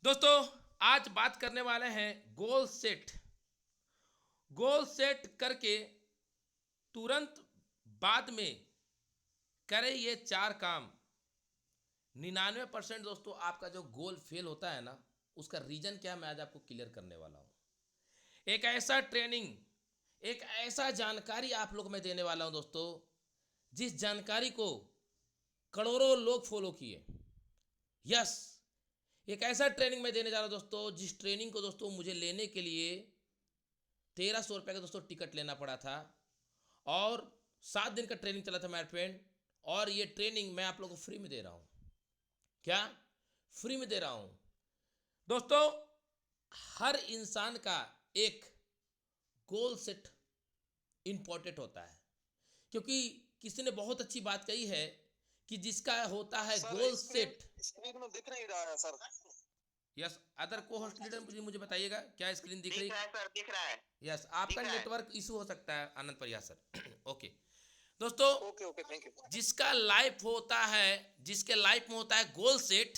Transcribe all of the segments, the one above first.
दोस्तों आज बात करने वाले हैं गोल सेट करके तुरंत बाद में करें ये 4 काम। 99% दोस्तों आपका जो गोल फेल होता है ना, उसका रीजन क्या है मैं आज आपको क्लियर करने वाला हूँ। एक ऐसा ट्रेनिंग, एक ऐसा जानकारी आप लोग मैं देने वाला हूँ दोस्तों, जिस जानकारी को करोड़ों लोग फॉलो किए। यस, एक ऐसा ट्रेनिंग मैं देने जा रहा हूँ दोस्तों, जिस ट्रेनिंग को दोस्तों मुझे लेने के लिए 1300 रुपये का दोस्तों टिकट लेना पड़ा था और 7 दिन का ट्रेनिंग चला था मेरे फ्रेंड। और ये ट्रेनिंग मैं आप लोगों को फ्री में दे रहा हूँ। क्या फ्री में दे रहा हूँ दोस्तों? हर इंसान का एक गोल सेट इंपॉर्टेंट होता है, क्योंकि किसी ने बहुत अच्छी बात कही है कि जिसका होता है गोल सेट। स्क्रीन में दिख नहीं रहा है सर। यस, अदर को होस्ट लीडर मुझे बताइएगा क्या स्क्रीन दिख रही दिख रहा है सर, दिख रहा है। यस, आपका दिख रहा है। नेटवर्क इशू हो सकता है आनंद परिया सर। ओके दोस्तों, ओके ओके, थैंक यू। जिसका लाइफ होता है, जिसके लाइफ में होता है गोल सेट,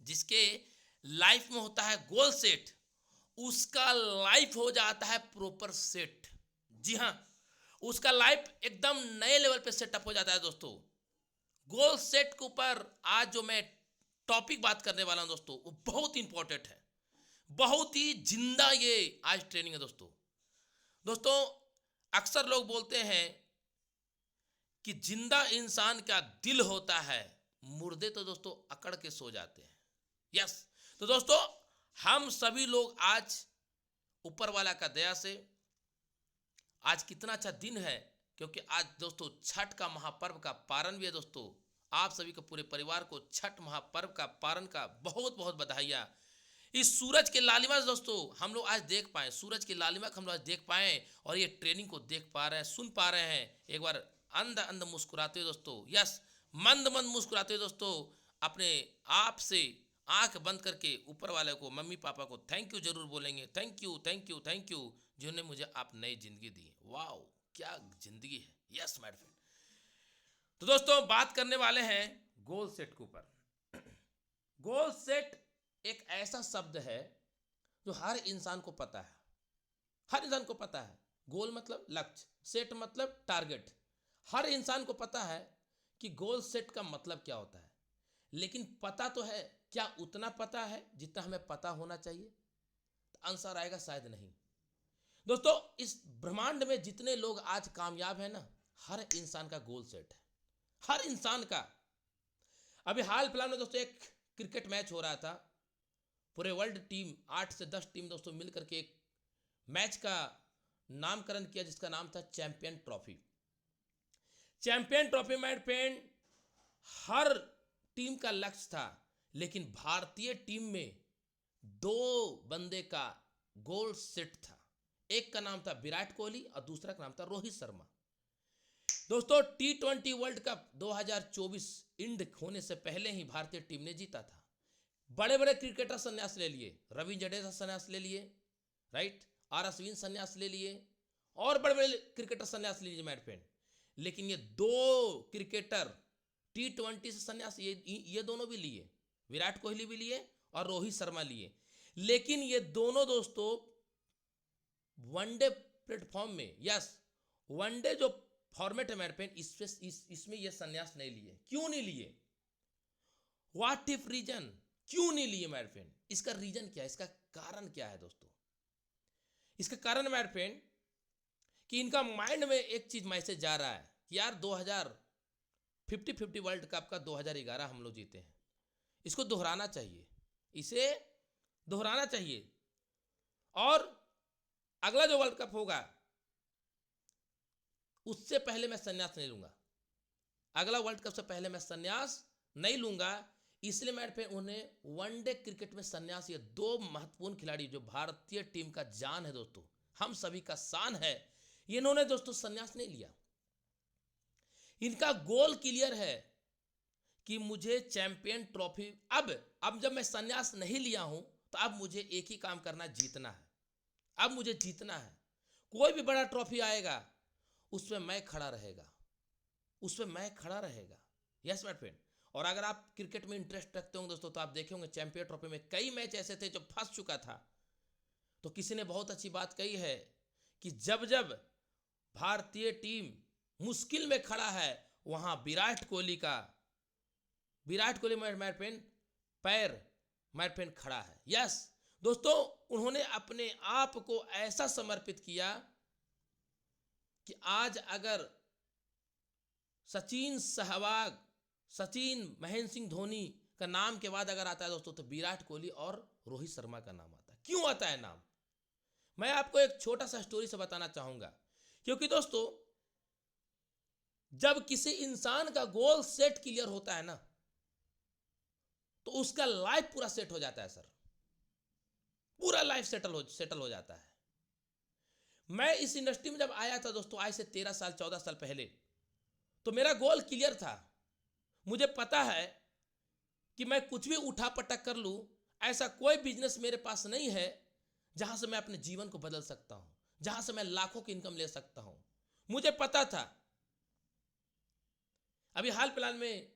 जिसके लाइफ में होता है गोल सेट, उसका लाइफ हो जाता है प्रॉपर सेट। जी हाँ, उसका लाइफ एकदम नए लेवल पे सेटअप हो जाता है दोस्तों। गोल सेट के ऊपर आज जो मैं टॉपिक बात करने वाला हूं दोस्तों, वो बहुत इंपॉर्टेंट है, बहुत ही जिंदा ये आज ट्रेनिंग है दोस्तों। दोस्तों अक्सर लोग बोलते हैं कि जिंदा इंसान का दिल होता है, मुर्दे तो दोस्तों अकड़ के सो जाते हैं। यस, तो दोस्तों हम सभी लोग आज ऊपर वाला का दया से, आज कितना अच्छा दिन है, क्योंकि आज दोस्तों छठ का महापर्व का पारण भी है दोस्तों। आप सभी को, पूरे परिवार को छठ महापर्व का पारण का बहुत बहुत बधाइयाँ। इस सूरज के लालिमा से दोस्तों हम लोग आज देख पाए, सूरज की लालिमा को हम लोग आज देख पाए और ये ट्रेनिंग को देख पा रहे हैं, सुन पा रहे हैं। एक बार अंध अंध मुस्कुराते हुए दोस्तों, यस, मंद मंद मुस्कुराते हुए दोस्तों, अपने आप से आंख बंद करके ऊपर वाले को, मम्मी पापा को थैंक यू जरूर बोलेंगे। Thank you thank you thank you, जिन्होंने मुझे आप नई जिंदगी दी। वाओ, क्या जिंदगी है। यस माय फ्रेंड, तो दोस्तों बात करने वाले हैं गोल सेट के ऊपर। गोल सेट एक ऐसा शब्द है जो हर इंसान को पता है, हर इंसान को पता है। गोल मतलब लक्ष्य, सेट मतलब टारगेट। हर इंसान को पता है कि गोल सेट का मतलब क्या होता है, लेकिन पता तो है, क्या उतना पता है जितना हमें पता होना चाहिए? तो आंसर आएगा शायद नहीं। दोस्तों इस ब्रह्मांड में जितने लोग आज कामयाब हैं ना, हर इंसान का गोल सेट है, हर इंसान का। अभी हाल फिलहाल में दोस्तों एक क्रिकेट मैच हो रहा था, पूरे वर्ल्ड टीम 8 से 10 टीम दोस्तों मिलकर के एक मैच का नामकरण किया, जिसका नाम था चैंपियन ट्रॉफी। चैंपियन ट्रॉफी में फ्रेंड हर टीम का लक्ष्य था, लेकिन भारतीय टीम में 2 बंदे का गोल सेट था। एक का नाम था विराट कोहली और दूसरा का नाम था रोहित शर्मा। दोस्तों T20 वर्ल्ड कप 2024 इंड होने से पहले ही भारतीय टीम ने जीता था। बड़े बड़े क्रिकेटर संन्यास ले लिए, रविंद्र जडेजा संन्यास ले लिए, राइट, आर अश्विन संन्यास ले लिए, और बड़े बड़े क्रिकेटर संन्यास ले लिए मेरे फ्रेंड। लेकिन ये 2 क्रिकेटर T20 से संन्यास ये दोनों भी लिए, विराट कोहली भी लिए और रोहित शर्मा लिए। लेकिन ये दोनों दोस्तों वनडे प्लेटफॉर्म में, यस, वनडे जो फॉर्मेट है मेरे फ्रेंड, इसमें ये संन्यास नहीं लिए। क्यों नहीं लिए? What if reason? क्यों नहीं लिए मेरे फ्रेंड? इसका रीजन क्या है, इसका कारण क्या है दोस्तों? इसका कारण मेरे फ्रेंड कि इनका माइंड में एक चीज मैसेज जा रहा है कि यार 2050 वर्ल्ड कप का 2011 हम लोग जीते हैं, इसको दोहराना चाहिए, इसे दोहराना चाहिए। और अगला जो वर्ल्ड कप होगा उससे पहले मैं संन्यास नहीं लूंगा, अगला वर्ल्ड कप से पहले मैं संन्यास नहीं लूंगा। इसलिए मैं उन्हें वनडे क्रिकेट में संन्यास, ये 2 महत्वपूर्ण खिलाड़ी जो भारतीय टीम का जान है दोस्तों, हम सभी का शान है, इन्होंने दोस्तों संन्यास नहीं लिया। इनका गोल क्लियर है कि मुझे चैंपियन ट्रॉफी, अब जब मैं संन्यास नहीं लिया हूं तो अब मुझे एक ही काम करना, जीतना है। अब मुझे जीतना है, कोई भी बड़ा ट्रॉफी आएगा उसमें मैं खड़ा रहेगा, उसमें मैं खड़ा रहेगा। यस माय फ्रेंड, और अगर आप क्रिकेट में इंटरेस्ट रखते होंगे दोस्तों तो आप देखे होंगे चैंपियन ट्रॉफी में कई मैच ऐसे थे जो फंस चुका था। तो किसी ने बहुत अच्छी बात कही है कि जब जब भारतीय टीम मुश्किल में खड़ा है वहां विराट कोहली पैर खड़ा है। यस दोस्तों, उन्होंने अपने आप को ऐसा समर्पित किया कि आज अगर सचिन सहवाग, सचिन, महेंद्र सिंह धोनी का नाम के बाद अगर आता है दोस्तों तो विराट कोहली और रोहित शर्मा का नाम आता है। क्यों आता है नाम? मैं आपको एक छोटा सा स्टोरी से बताना चाहूंगा। क्योंकि दोस्तों जब किसी इंसान का गोल सेट क्लियर होता है ना तो उसका लाइफ पूरा सेट हो जाता है सर, पूरा लाइफ सेटल हो जाता है। मैं इस इंडस्ट्री में जब आया था दोस्तों आज से 13 साल 14 साल पहले, तो मेरा गोल क्लियर था। मुझे पता है कि मैं कुछ भी उठा पटक कर लूं, ऐसा कोई बिजनेस मेरे पास नहीं है जहां से मैं अपने जीवन को बदल सकता हूं, जहां से मैं लाखों की इनकम ले सकता हूं। मुझे पता था। अभी हाल फिलहाल में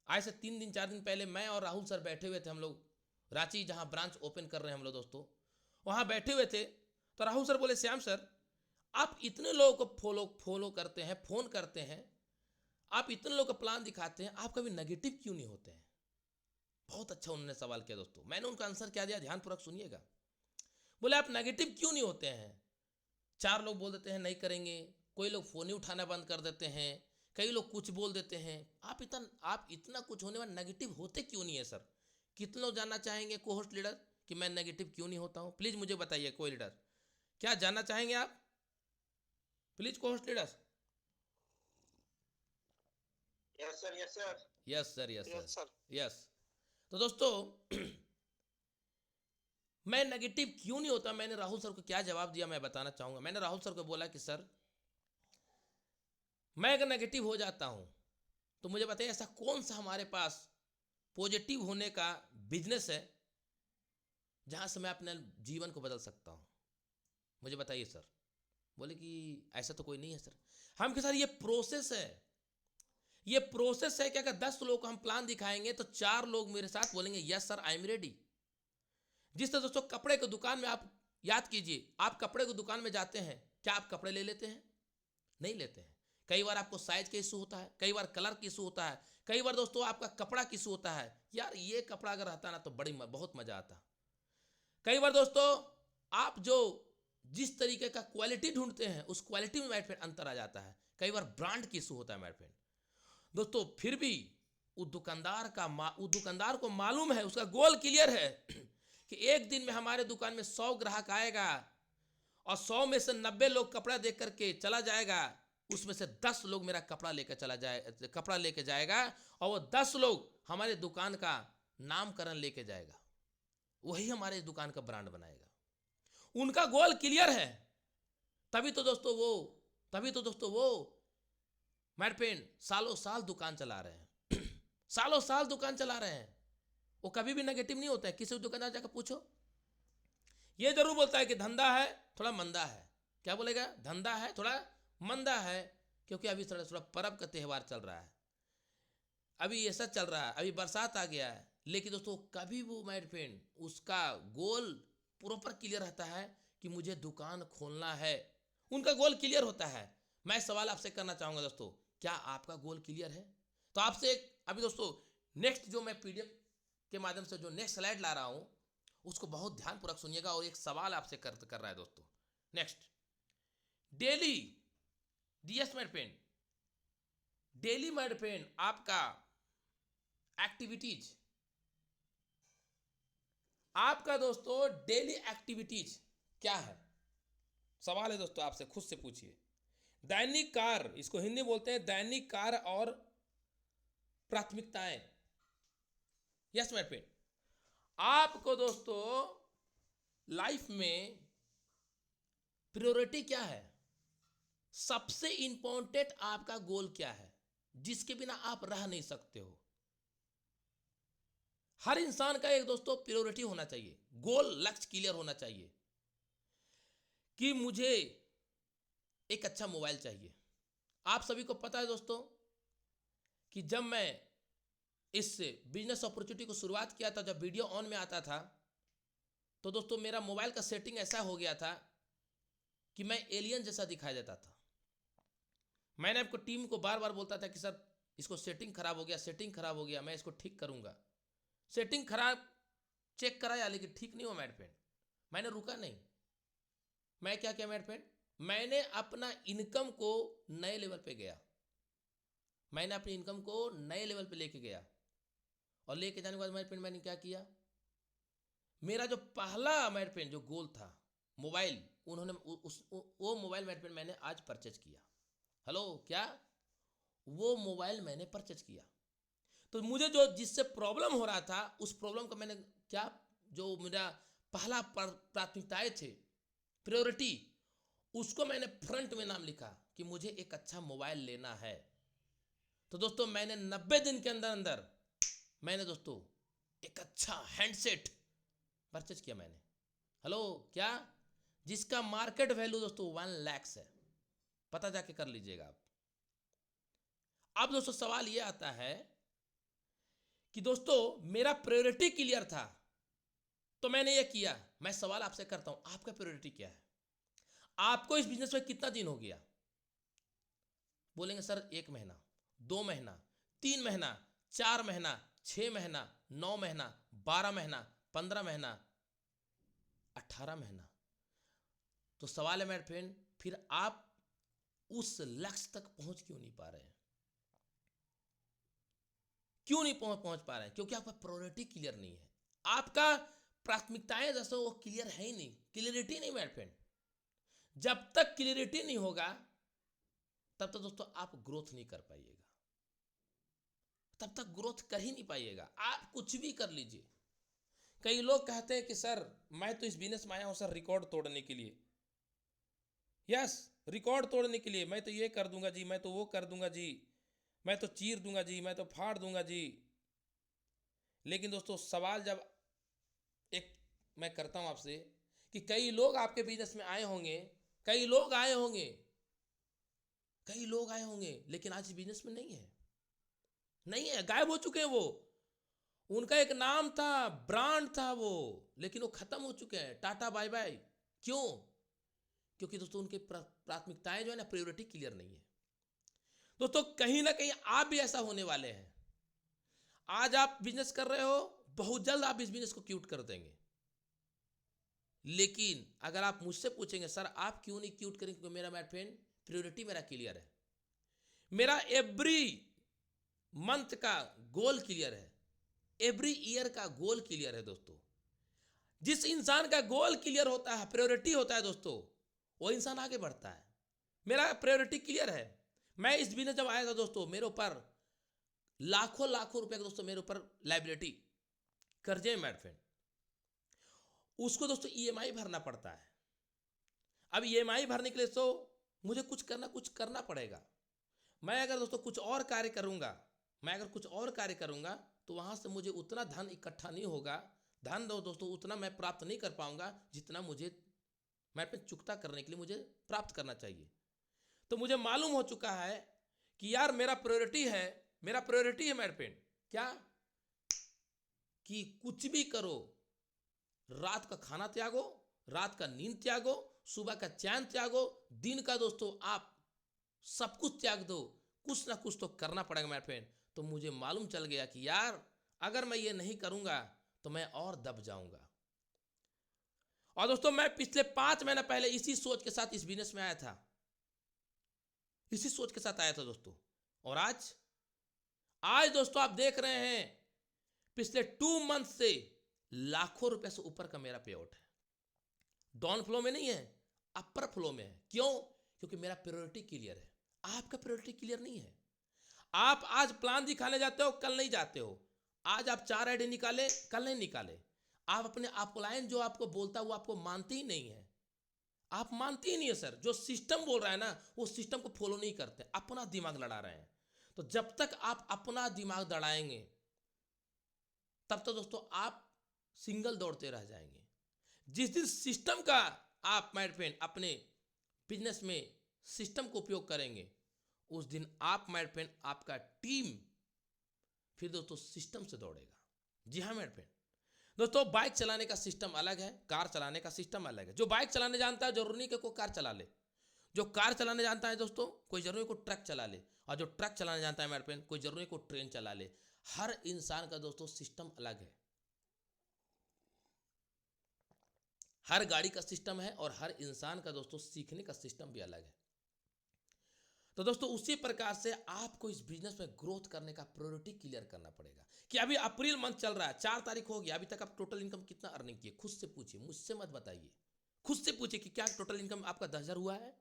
आज से 3 दिन 4 दिन पहले मैं और राहुल सर बैठे हुए थे, हम लोग रांची जहां ब्रांच ओपन कर रहे हैं हम लोग दोस्तों, वहां बैठे हुए थे। तो राहुल सर बोले, श्याम सर आप इतने लोगों को फॉलो करते हैं, फोन करते हैं, आप इतने लोगों का प्लान दिखाते हैं, आप कभी नेगेटिव क्यों नहीं होते हैं? बहुत अच्छा उन्होंने सवाल किया दोस्तों। मैंने उनका आंसर क्या दिया, ध्यानपूर्वक सुनिएगा। बोले आप नेगेटिव क्यों नहीं होते हैं? 4 लोग बोल देते हैं नहीं करेंगे, कोई लोग फोन ही उठाना बंद कर देते हैं, कई लोग कुछ बोल देते हैं, आप इतना कुछ होने में नेगेटिव होते क्यों नहीं है सर? कितने लोग जानना चाहेंगे को होस्ट लीडर कि मैं नेगेटिव क्यों नहीं होता हूं? प्लीज मुझे बताइए कोई लीडर, क्या जानना चाहेंगे आप? प्लीज को host leader. Yes sir, yes sir, yes sir, yes yes sir, sir. Yes. तो दोस्तों मैं नेगेटिव क्यों नहीं होता, मैंने राहुल सर को क्या जवाब दिया मैं बताना चाहूंगा। मैंने राहुल सर को बोला कि सर मैं अगर नेगेटिव हो जाता हूं तो मुझे बताइए ऐसा कौन सा हमारे पास पॉजिटिव होने का बिजनेस है जहां से मैं अपने जीवन को बदल सकता हूं? मुझे बताइए सर। बोले कि ऐसा तो कोई नहीं है सर। हम के सर ये प्रोसेस है कि अगर 10 लोग को हम प्लान दिखाएंगे तो 4 लोग मेरे साथ बोलेंगे yes sir I am ready. जिस तरह दोस्तों कपड़े की दुकान में आप याद कीजिए, आप कपड़े की दुकान में जाते हैं, क्या आप कपड़े ले लेते हैं? नहीं लेते हैं। कई बार आपको साइज का इशू होता है, कई बार कलर का इशू होता है, कई बार दोस्तों आपका कपड़ा का इशू होता है, यार ये कपड़ा अगर रहता ना तो बहुत मजा आता। कई बार दोस्तों आप जो जिस तरीके का क्वालिटी ढूंढते हैं उस क्वालिटी में मेरे फ्रेंड अंतर आ जाता है। कई बार ब्रांड की इशू होता है मेरे फ्रेंड दोस्तों। फिर भी उस दुकानदार को मालूम है, उसका गोल क्लियर है कि एक दिन में हमारे दुकान में 100 ग्राहक आएगा और 100 में से 90 लोग कपड़ा देख करके चला जाएगा, उसमें से 10 लोग मेरा कपड़ा लेके जाएगा और वो 10 लोग हमारे दुकान का नामकरण लेके जाएगा, वही हमारे दुकान का ब्रांड बनाएगा। उनका गोल क्लियर है, तभी तो दोस्तों वो मेरे फ्रेंड सालों साल दुकान चला रहे हैं सालों साल दुकान चला रहे हैं। वो कभी भी नेगेटिव नहीं होता है। किसी दुकानदार जाकर पूछो, ये जरूर बोलता है कि धंधा है थोड़ा मंदा है। क्या बोलेगा? धंधा है थोड़ा मंदा है, क्योंकि अभी थोड़ा पर्व का त्यौहार चल रहा है, अभी ऐसा चल रहा है, अभी बरसात आ गया है। लेकिन दोस्तों कभी वो मेरे फ्रेंड उसका गोल प्रॉपर क्लियर रहता है कि मुझे दुकान खोलना है, उनका गोल क्लियर होता है। मैं सवाल आपसे करना चाहूंगा दोस्तों, क्या आपका गोल क्लियर है? तो आपसे अभी दोस्तों नेक्स्ट जो मैं पीडीएफ के माध्यम से जो नेक्स्ट स्लाइड ला रहा हूं उसको बहुत ध्यानपूर्वक सुनिएगा और एक सवाल आपसे कर रहा है दोस्तों। नेक्स्ट, डेली डीएस मेरे फ्रेंड, डेली मेरे फ्रेंड आपका एक्टिविटीज, आपका दोस्तों डेली एक्टिविटीज क्या है? सवाल है दोस्तों, आपसे खुद से पूछिए। दैनिक कार्य, इसको हिंदी बोलते हैं दैनिक कार्य और प्राथमिकताएं। यस मेरे फ्रेंड, आपको दोस्तों लाइफ में प्रायोरिटी क्या है? सबसे इंपॉर्टेंट आपका गोल क्या है जिसके बिना आप रह नहीं सकते हो? हर इंसान का एक दोस्तों प्रायोरिटी होना चाहिए, गोल लक्ष्य क्लियर होना चाहिए कि मुझे एक अच्छा मोबाइल चाहिए। आप सभी को पता है दोस्तों कि जब मैं इस बिजनेस अपॉर्चुनिटी को शुरुआत किया था, जब वीडियो ऑन में आता था तो दोस्तों मेरा मोबाइल का सेटिंग ऐसा हो गया था कि मैं एलियन जैसा दिखाई देता था। मैंने आपको टीम को बार बार बोलता था कि सर इसको सेटिंग खराब हो गया, सेटिंग खराब हो गया, मैं इसको ठीक करूंगा। सेटिंग खराब चेक कराया लेकिन ठीक नहीं हुआ मेरे फ्रेंड। मैंने रुका नहीं, मैं क्या किया मेरे फ्रेंड, मैंने अपना इनकम को नए लेवल पे गया। मैंने अपनी इनकम को नए लेवल पे लेके गया और लेके जाने के बाद मेरे फ्रेंड मैंने क्या किया, मेरा जो पहला मेरे फ्रेंड जो गोल था मोबाइल, उन्होंने वो मोबाइल मेरे फ्रेंड मैंने आज परचेज किया। हेलो, क्या वो मोबाइल मैंने परचेज किया। तो मुझे जो जिससे प्रॉब्लम हो रहा था उस प्रॉब्लम का मैंने क्या, जो मेरा पहला प्राथमिकताएं थे, प्रायोरिटी, उसको मैंने फ्रंट में नाम लिखा कि मुझे एक अच्छा मोबाइल लेना है। तो दोस्तों मैंने 90 दिन के अंदर अंदर मैंने दोस्तों एक अच्छा हैंडसेट परचेज किया मैंने। हेलो, क्या, जिसका मार्केट वैल्यू दोस्तों 1 लाख है। पता जाके कर लीजिएगा आप। अब दोस्तों सवाल यह आता है कि दोस्तों मेरा प्रायोरिटी क्लियर था तो मैंने ये किया। मैं सवाल आपसे करता हूं, आपका प्रायोरिटी क्या है? आपको इस बिजनेस में कितना दिन हो गया? बोलेंगे सर 1 महीना, 2 महीना, 3 महीना, 4 महीना, 6 महीना, 9 महीना, 12 महीना, 15 महीना, 18 महीना। तो सवाल है मेरे फ्रेंड, फिर आप उस लक्ष्य तक पहुंच क्यों नहीं पा रहे हैं? क्यों नहीं पहुंच पा रहे हैं? क्योंकि आपका प्रायोरिटी क्लियर नहीं है, आपका प्राथमिकताएं जैसे वो क्लियर है ही नहीं, क्लियरिटी नहीं मेरे फ्रेंड। जब तक क्लियरिटी नहीं होगा तब तक दोस्तों आप ग्रोथ नहीं कर पाइएगा, तब तक ग्रोथ कर ही नहीं पाइएगा। आप कुछ भी कर लीजिए। कई लोग कहते हैं कि सर मैं तो इस बिजनेस में आया हूं सर रिकॉर्ड तोड़ने के लिए। यस, रिकॉर्ड तोड़ने के लिए। मैं तो ये कर दूंगा जी, मैं तो वो कर दूंगा जी, मैं तो चीर दूंगा जी, मैं तो फाड़ दूंगा जी। लेकिन दोस्तों सवाल जब एक मैं करता हूं आपसे कि कई लोग आपके बिजनेस में आए होंगे, कई लोग आए होंगे, कई लोग आए होंगे लेकिन आज बिजनेस में नहीं है, नहीं है, गायब हो चुके हैं। वो उनका एक नाम था, ब्रांड था वो, लेकिन वो खत्म हो चुके हैं, टाटा बाय बाय। क्यों? क्योंकि दोस्तों उनकी प्राथमिकताएं जो है ना, प्रायोरिटी क्लियर नहीं है। दोस्तों कहीं ना कहीं आप भी ऐसा होने वाले हैं। आज आप बिजनेस कर रहे हो, बहुत जल्द आप इस बिजनेस को क्यूट कर देंगे। लेकिन अगर आप मुझसे पूछेंगे सर आप क्यों नहीं क्यूट करेंगे, क्योंकि मेरा मेरा फ्रेंड प्रायोरिटी मेरा क्लियर है, मेरा एवरी मंथ का गोल क्लियर है, एवरी ईयर का गोल क्लियर है। दोस्तों जिस इंसान का गोल क्लियर होता है, प्रायोरिटी होता है दोस्तों, वो इंसान आगे बढ़ता है। मेरा प्रायोरिटी क्लियर है। मैं इस बिजनेस जब आया था दोस्तों, मेरे ऊपर लाखों लाखों रुपए का दोस्तों मेरे ऊपर लाइबिलिटी, कर्जे मेरे फ्रेंड, उसको दोस्तों ईएमआई भरना पड़ता है। अब ईएमआई भरने के लिए तो मुझे कुछ करना पड़ेगा। मैं अगर दोस्तों कुछ और कार्य करूंगा, मैं अगर कुछ और कार्य करूंगा तो वहां से मुझे उतना धन इकट्ठा नहीं होगा, धन दो दोस्तों उतना मैं प्राप्त नहीं कर पाऊंगा जितना मुझे मैं पे चुकता करने के लिए मुझे प्राप्त करना चाहिए। तो मुझे मालूम हो चुका है कि यार मेरा प्रायोरिटी है, मेरा प्रायोरिटी है मेरे पे क्या, कि कुछ भी करो, रात का खाना त्यागो, रात का नींद त्यागो, सुबह का चैन त्यागो, दिन का दोस्तों आप सब कुछ त्याग दो, कुछ ना कुछ तो करना पड़ेगा मेरे फ्रेंड। तो मुझे मालूम चल गया कि यार अगर मैं ये नहीं करूंगा तो मैं और दब जाऊंगा। और दोस्तों मैं पिछले 5 महीना पहले इसी सोच के साथ इस बिजनेस में आया था, इसी सोच के साथ आया था दोस्तों। और आज आज दोस्तों आप देख रहे हैं पिछले 2 मंथ से लाखों रुपए से ऊपर का मेरा पे आउट है। डाउन फ्लो में नहीं है, अपर फ्लो में है। क्यों? क्योंकि मेरा प्रायोरिटी क्लियर है, आपका प्रायोरिटी क्लियर नहीं है। आप आज प्लान दिखाने जाते हो, कल नहीं जाते हो। आज आप 4 आईडी निकाले, कल नहीं निकाले। आप अपने अपलाइन जो आपको बोलता है वो आपको मानते ही नहीं है, आप मानते ही नहीं है सर। जो सिस्टम बोल रहा है ना वो सिस्टम को फॉलो नहीं करते, अपना दिमाग लड़ा रहे हैं। तो जब तक आप अपना दिमाग दौड़ाएंगे तब तो दोस्तों आप सिंगल दौड़ते रह जाएंगे। जिस दिन सिस्टम का आप माय फ्रेंड अपने बिजनेस में सिस्टम को उपयोग करेंगे, उस दिन आप माय फ्रेंड आपका टीम फिर दोस्तों सिस्टम से दौड़ेगा। जी हाँ मेरे फ्रेंड, दोस्तों बाइक चलाने का सिस्टम अलग है, कार चलाने का सिस्टम अलग है। जो बाइक चलाने जानता है जरूरी नहीं कि कोई कार चला ले, जो कार चलाने जानता है दोस्तों कोई जरूरी कोई ट्रक चला ले, और जो ट्रक चलाने जानता है मेरे फ्रेंड कोई जरूरी कोई ट्रेन चला ले। हर इंसान का दोस्तों सिस्टम अलग है, हर गाड़ी का सिस्टम है, और हर इंसान का दोस्तों सीखने का सिस्टम भी अलग है। तो दोस्तों उसी प्रकार से आपको इस बिजनेस में ग्रोथ करने का प्रायोरिटी क्लियर करना पड़ेगा कि अभी अप्रैल मंथ चल रहा है, 4 तारीख हो गया, अभी तक आप टोटल इनकम कितना अर्निंग किए, खुद से पूछिए, मुझसे मत बताइए। खुद से पूछिए कि क्या टोटल इनकम आपका 10,000 हुआ है,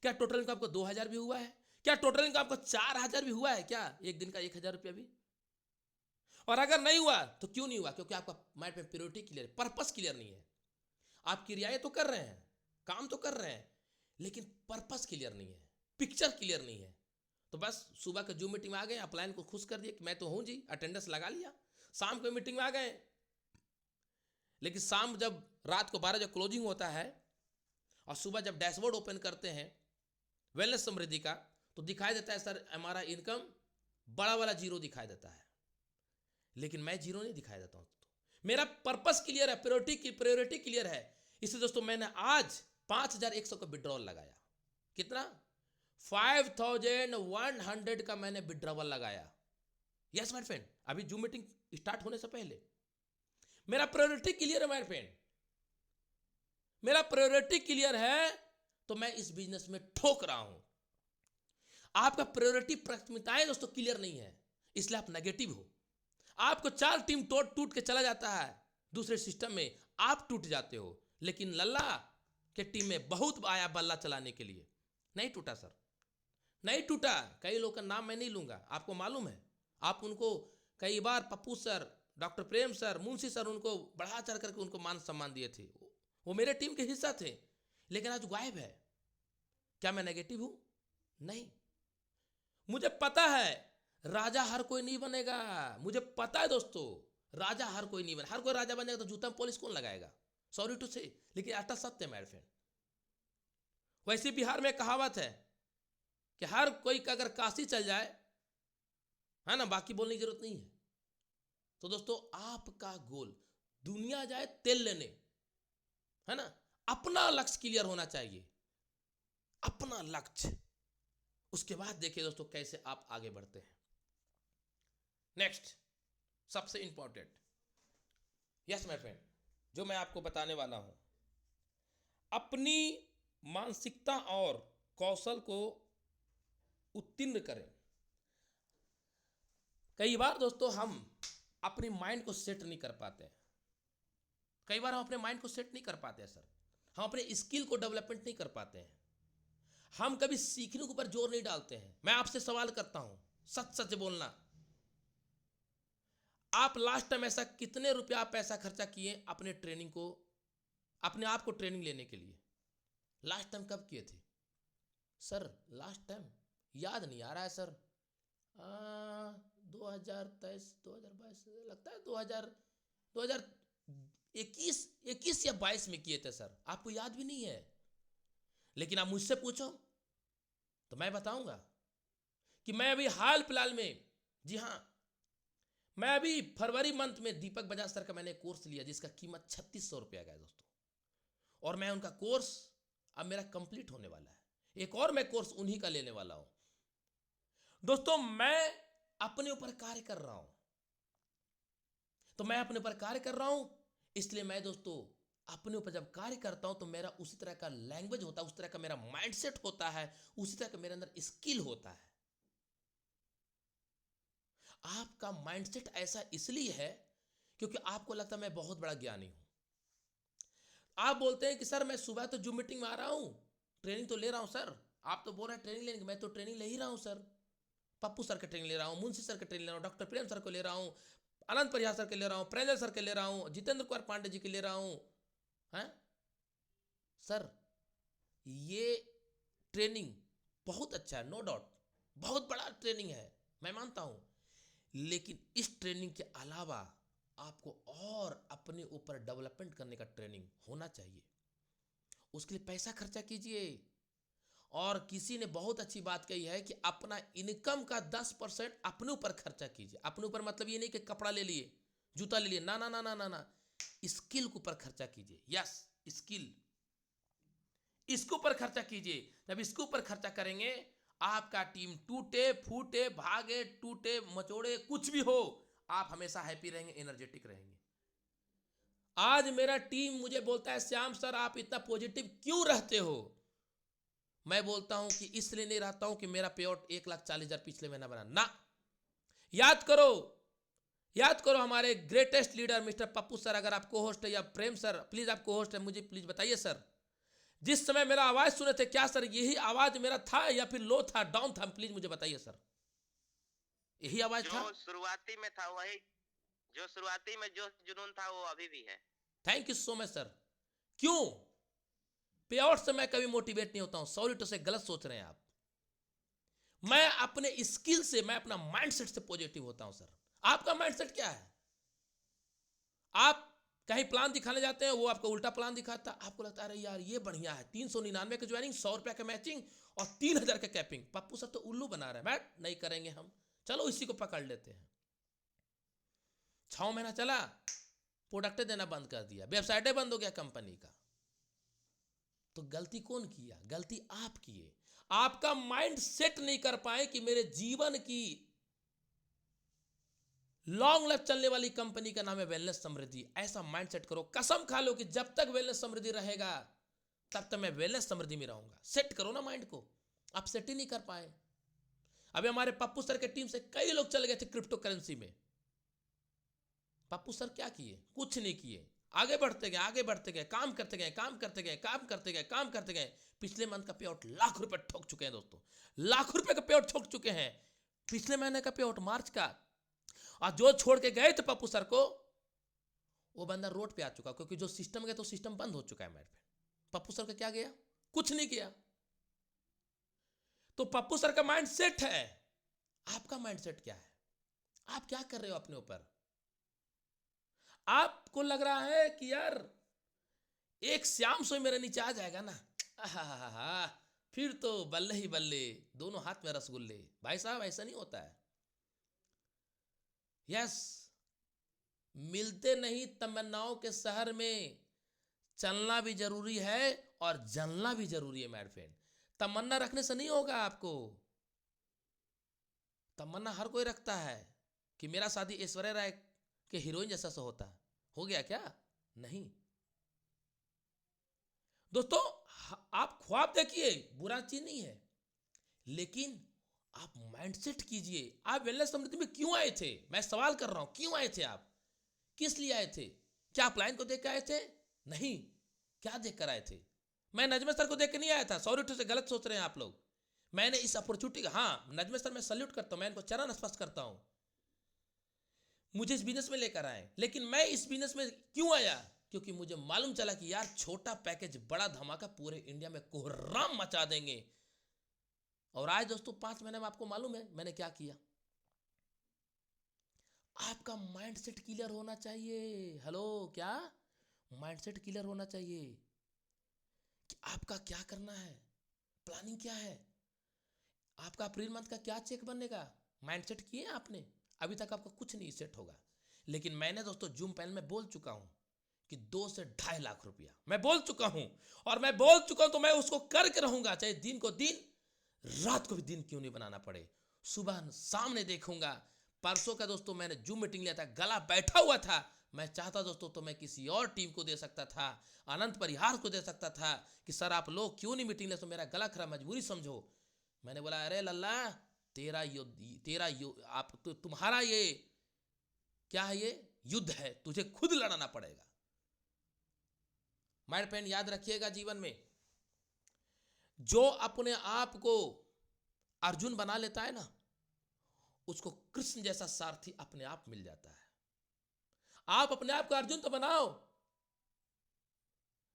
क्या टोटल इनकम आपको 2,000 भी हुआ है, क्या टोटल इनकम आपको 4,000 भी हुआ है, क्या एक दिन का 1,000 रुपया भी। और अगर नहीं हुआ तो क्यों नहीं हुआ, क्योंकि आपका माइंड में प्रायोरिटी क्लियर, पर्पस क्लियर नहीं है। आप क्रियाएं तो कर रहे हैं, काम तो कर रहे हैं, लेकिन पर्पस क्लियर नहीं है, पिक्चर क्लियर नहीं है। तो बस सुबह के जूम मीटिंग में आ गए, अपलाइन को खुश कर दिए कि मैं तो हूं जी, अटेंडेंस लगा लिया, शाम को मीटिंग में आ गए, लेकिन शाम जब रात को 12 बजे क्लोजिंग होता है और सुबह जब डैशबोर्ड ओपन करते हैं वेलनेस समृद्धि का, तो दिखाई देता है सर हमारा इनकम बड़ा वाला जीरो दिखाई देता है, लेकिन मैं जीरो नहीं दिखाई देता हूं। मेरा पर्पस क्लियर है, प्रायोरिटी क्लियर है। इसलिए दोस्तों मैंने आज 5,100 का विड्रॉल लगाया। कितना? 5,100 का मैंने विड्रॉवल लगाया। यस माय फ्रेंड, अभी जूम मीटिंग स्टार्ट होने से पहले। मेरा प्रायोरिटी क्लियर है माय फ्रेंड, मेरा प्रायोरिटी क्लियर है, तो मैं इस बिजनेस में ठोक रहा हूं। आपका प्रायोरिटी प्राथमिकताएं दोस्तों क्लियर नहीं है, इसलिए आप नेगेटिव हो। आपको 4 टीम टूट के चला जाता है दूसरे सिस्टम में, आप टूट जाते हो। लेकिन लल्ला के टीम में बहुत आया बल्ला चलाने के लिए, नहीं टूटा सर, नहीं टूटा। कई लोग का नाम मैं नहीं लूंगा, आपको मालूम है, आप उनको कई बार पप्पू सर, डॉक्टर प्रेम सर, मुंशी सर, उनको बढ़ा चढ़ करके उनको मान सम्मान दिए थे, वो मेरे टीम के हिस्सा थे, लेकिन आज गायब है। क्या मैं नेगेटिव हूं? नहीं, मुझे पता है राजा हर कोई नहीं बनेगा, मुझे पता है दोस्तों राजा हर कोई नहीं बनेगा। हर कोई राजा बनेगा तो जूता में पॉलिश कौन लगाएगा, सॉरी टू से, लेकिन अटा सत्य है मेरे फ्रेंड। वैसे बिहार में कहावत है कि हर कोई का अगर काशी चल जाए, है ना, बाकी बोलने की जरूरत नहीं है। तो दोस्तों आपका गोल दुनिया जाए तेल लेने, है ना, अपना लक्ष्य क्लियर होना चाहिए, अपना लक्ष्य। उसके बाद देखिए दोस्तों कैसे आप आगे बढ़ते हैं। नेक्स्ट सबसे इंपॉर्टेंट, यस माय फ्रेंड, जो मैं आपको बताने वाला हूं, अपनी मानसिकता और कौशल को उत्तीर्ण करें। कई बार दोस्तों हम अपनी माइंड को सेट नहीं कर पाते हैं, कई बार हम अपने माइंड को सेट नहीं कर पाते हैं सर, हम अपने स्किल को डेवलपमेंट नहीं कर पाते हैं, हम कभी सीखने के ऊपर जोर नहीं डालते हैं। मैं आपसे सवाल करता हूं, सच सच बोलना, आप लास्ट टाइम ऐसा कितने रुपया आप पैसा खर्चा किए अपने ट्रेनिंग को, अपने आप को ट्रेनिंग लेने के लिए? लास्ट टाइम कब किए थे सर? लास्ट टाइम याद नहीं आ रहा है सर, 2023 2022 लगता है 2021 या 22 में किए थे सर, आपको याद भी नहीं है। लेकिन आप मुझसे पूछो तो मैं बताऊंगा कि मैं अभी हाल फिलहाल में, जी हां, मैं अभी फरवरी मंथ में दीपक बजाज सर का मैंने कोर्स लिया जिसका कीमत 3,600 रुपया का है दोस्तों, और मैं उनका कोर्स अब मेरा कंप्लीट होने वाला है, एक और मैं कोर्स उन्हीं का लेने वाला हूं। दोस्तों मैं अपने ऊपर कार्य कर रहा हूं, तो मैं अपने ऊपर कार्य कर रहा हूं, इसलिए मैं दोस्तों अपने ऊपर जब कार्य करता हूं तो मेरा उसी तरह का लैंग्वेज होता है, उस तरह का मेरा माइंडसेट होता है, उसी तरह का मेरे अंदर स्किल होता है। आपका माइंडसेट ऐसा इसलिए है क्योंकि आपको लगता है मैं बहुत बड़ा ज्ञानी हूं। आप बोलते हैं कि सर मैं सुबह तो जूम मीटिंग में आ रहा हूं, ट्रेनिंग तो ले रहा हूं सर, आप तो बोल रहे हैं ट्रेनिंग लेने की, मैं तो ट्रेनिंग ले ही रहा हूं सर, पप्पू सर का ट्रेनिंग ले रहा हूं, मुंशी सर का ट्रेनिंग ले रहा हूं, डॉक्टर प्रेम सर को ले रहा हूं, अनंत परिहार सर के ले रहा हूं, प्रेंजल सर के ले रहा हूं, जितेंद्र कुमार पांडे जी के ले रहा हूं, हैं सर। ये ट्रेनिंग बहुत अच्छा है, नो डाउट, बहुत बड़ा ट्रेनिंग है, मैं मानता हूं, लेकिन इस ट्रेनिंग के अलावा आपको और अपने ऊपर डेवलपमेंट करने का ट्रेनिंग होना चाहिए। उसके लिए पैसा खर्चा कीजिए, और किसी ने बहुत अच्छी बात कही है कि अपना इनकम का 10% अपने ऊपर खर्चा कीजिए। अपने ऊपर मतलब ये नहीं कि कपड़ा ले लिए, जूता ले लिए, ना ना ना ना ना ना, स्किल के ऊपर खर्चा कीजिए। यस, स्किल, इसके ऊपर खर्चा कीजिए। जब इसके ऊपर खर्चा करेंगे, आपका टीम टूटे फूटे भागे टूटे मचोड़े कुछ भी हो, आप हमेशा हैप्पी रहेंगे, एनर्जेटिक रहेंगे। आज मेरा टीम मुझे बोलता है श्याम सर आप इतना पॉजिटिव क्यों रहते हो? मैं बोलता हूं कि इसलिए नहीं रहता हूं कि मेरा पे आउट 1,40,000 पिछले महीना बना ना। याद करो, याद करो हमारे greatest leader mister Pappu sir, अगर आप को होस्ट है, या प्रेम सर प्लीज आप को होस्ट है, मुझे प्लीज बताइए सर, जिस समय मेरा आवाज सुने थे, क्या सर यही आवाज मेरा था या फिर लो था, डाउन था? प्लीज मुझे बताइए सर, यही आवाज था? जो शुरुआती में था वही, जो शुरुआती में जो जुनून था वो अभी भी है। Thank you so much sir. क्यों? पे आउट से मैं कभी मोटिवेट नहीं होता हूं, सॉरी टू से, गलत सोच रहे हैं आप। मैं अपने स्किल से, मैं अपना माइंडसेट से पॉजिटिव होता हूं सर। आपका माइंडसेट क्या है? आप कहीं प्लान दिखाने जाते हैं, वो आपको उल्टा प्लान दिखाता, आपको लगता है अरे यार ये बढ़िया है, 399 का ज्वाइनिंग, 100 रुपया का मैचिंग और 3,000 का कैपिंग, पप्पू सर तो उल्लू बना रहे हैं, बैठ नहीं करेंगे हम, चलो इसी को पकड़ लेते हैं। 6 महीना चला, प्रोडक्ट देना बंद कर दिया, वेबसाइटें बंद हो गया कंपनी का। तो गलती कौन किया? गलती आप किए। आपका माइंड सेट नहीं कर पाए कि मेरे जीवन की लॉन्ग लाइफ चलने वाली कंपनी का नाम है वेलनेस समृद्धि। ऐसा माइंड सेट करो, कसम खा लो कि जब तक वेलनेस समृद्धि रहेगा तब तक मैं वेलनेस समृद्धि में रहूंगा। सेट करो ना माइंड को, आप सेट ही नहीं कर पाए। अभी हमारे पप्पू सर के टीम से कई लोग चले गए थे क्रिप्टो करेंसी में। पप्पू सर क्या किए? कुछ नहीं किए, आगे बढ़ते गए, आगे बढ़ते गए, काम करते गए, काम करते गए, काम करते गए, काम करते गए। पिछले मंथ का पे आउट लाख रुपए ठोक चुके हैं दोस्तों, लाख रुपए का पे आउट ठोक चुके हैं। पिछले महीने का पे आउट मार्च का। और जो छोड़ के गए थे पप्पू सर को, वो बंदा रोड पे आ चुका, क्योंकि जो सिस्टम गया तो सिस्टम बंद हो चुका है मेरे पे। पप्पू सर का क्या गया? कुछ नहीं किया। तो पप्पू सर का माइंड सेट है, आपका माइंड सेट क्या है? आप क्या कर रहे हो अपने ऊपर? आपको लग रहा है कि यार एक श्याम सोई मेरे नीचे आ जाएगा ना, आहा, फिर तो बल्ले ही बल्ले, दोनों हाथ में रसगुल्ले। भाई साहब ऐसा नहीं होता है। यस, मिलते नहीं तमन्नाओं के शहर में, चलना भी जरूरी है और जलना भी जरूरी है मेरे फ्रेंड। तमन्ना रखने से नहीं होगा आपको। तमन्ना हर कोई रखता है कि मेरा शादी ऐश्वर्या राय के हीरोइन जैसा सा होता। हो गया क्या? नहीं दोस्तों, आप ख्वाब देखिए, बुरा चीज नहीं है, लेकिन आप माइंडसेट कीजिए। आप वेलनेस समृद्धि में क्यों आए थे? मैं सवाल कर रहा हूं, क्यों आए थे आप? किस लिए आए थे? क्या आप लाइन को देख के आए थे? नहीं। क्या देख कर आए थे? मैं नजमे सर को देख के नहीं आया था, सॉरी टू से, गलत सोच रहे हैं आप लोग। मैंने इस अपॉर्चुनिटी का, हाँ नजमे सर मैं सल्यूट करता हूं, मैं इनको चरण स्पर्श करता हूं, मुझे इस बिजनेस में लेकर आए। लेकिन मैं इस बिजनेस में क्यों आया? क्योंकि मुझे मालूम चला कि यार छोटा पैकेज बड़ा धमाका, पूरे इंडिया में कोहराम मचा देंगे। और आज दोस्तों 5 महीने में आपको मालूम है मैंने क्या किया। आपका माइंडसेट क्लियर होना चाहिए। हेलो, क्या माइंडसेट क्लियर होना चाहिए कि आपका क्या करना है, प्लानिंग क्या है, आपका अप्रैल मंथ का क्या चेक बनेगा। माइंडसेट किए आपने? अभी तक आपका कुछ नहीं सेट होगा। लेकिन मैंने दोस्तों जूम पैनल में बोल चुका हूं कि 2 से 2.5 लाख रुपया मैं बोल चुका हूं, और मैं बोल चुका हूं तो मैं उसको करके रहूंगा, चाहे दिन को दिन, रात को भी दिन क्यों नहीं बनाना पड़े। सुबह सामने देखूंगा। परसों का दोस्तों मैंने जूम मीटिंग लिया था, गला बैठा हुआ था। मैं चाहता दोस्तों तो मैं किसी और टीम को दे सकता था, अनंत परिहार को दे सकता था कि सर आप लोग क्यों नहीं मीटिंग ले, तो मेरा गला खराब, मजबूरी समझो। मैंने बोला अरे लल्ला, तुम्हारा ये क्या है, ये युद्ध है, तुझे खुद लड़ना पड़ेगा। माय फ्रेंड याद रखिएगा, जीवन में जो अपने आप को अर्जुन बना लेता है ना, उसको कृष्ण जैसा सारथी अपने आप मिल जाता है। आप अपने आप को अर्जुन तो बनाओ,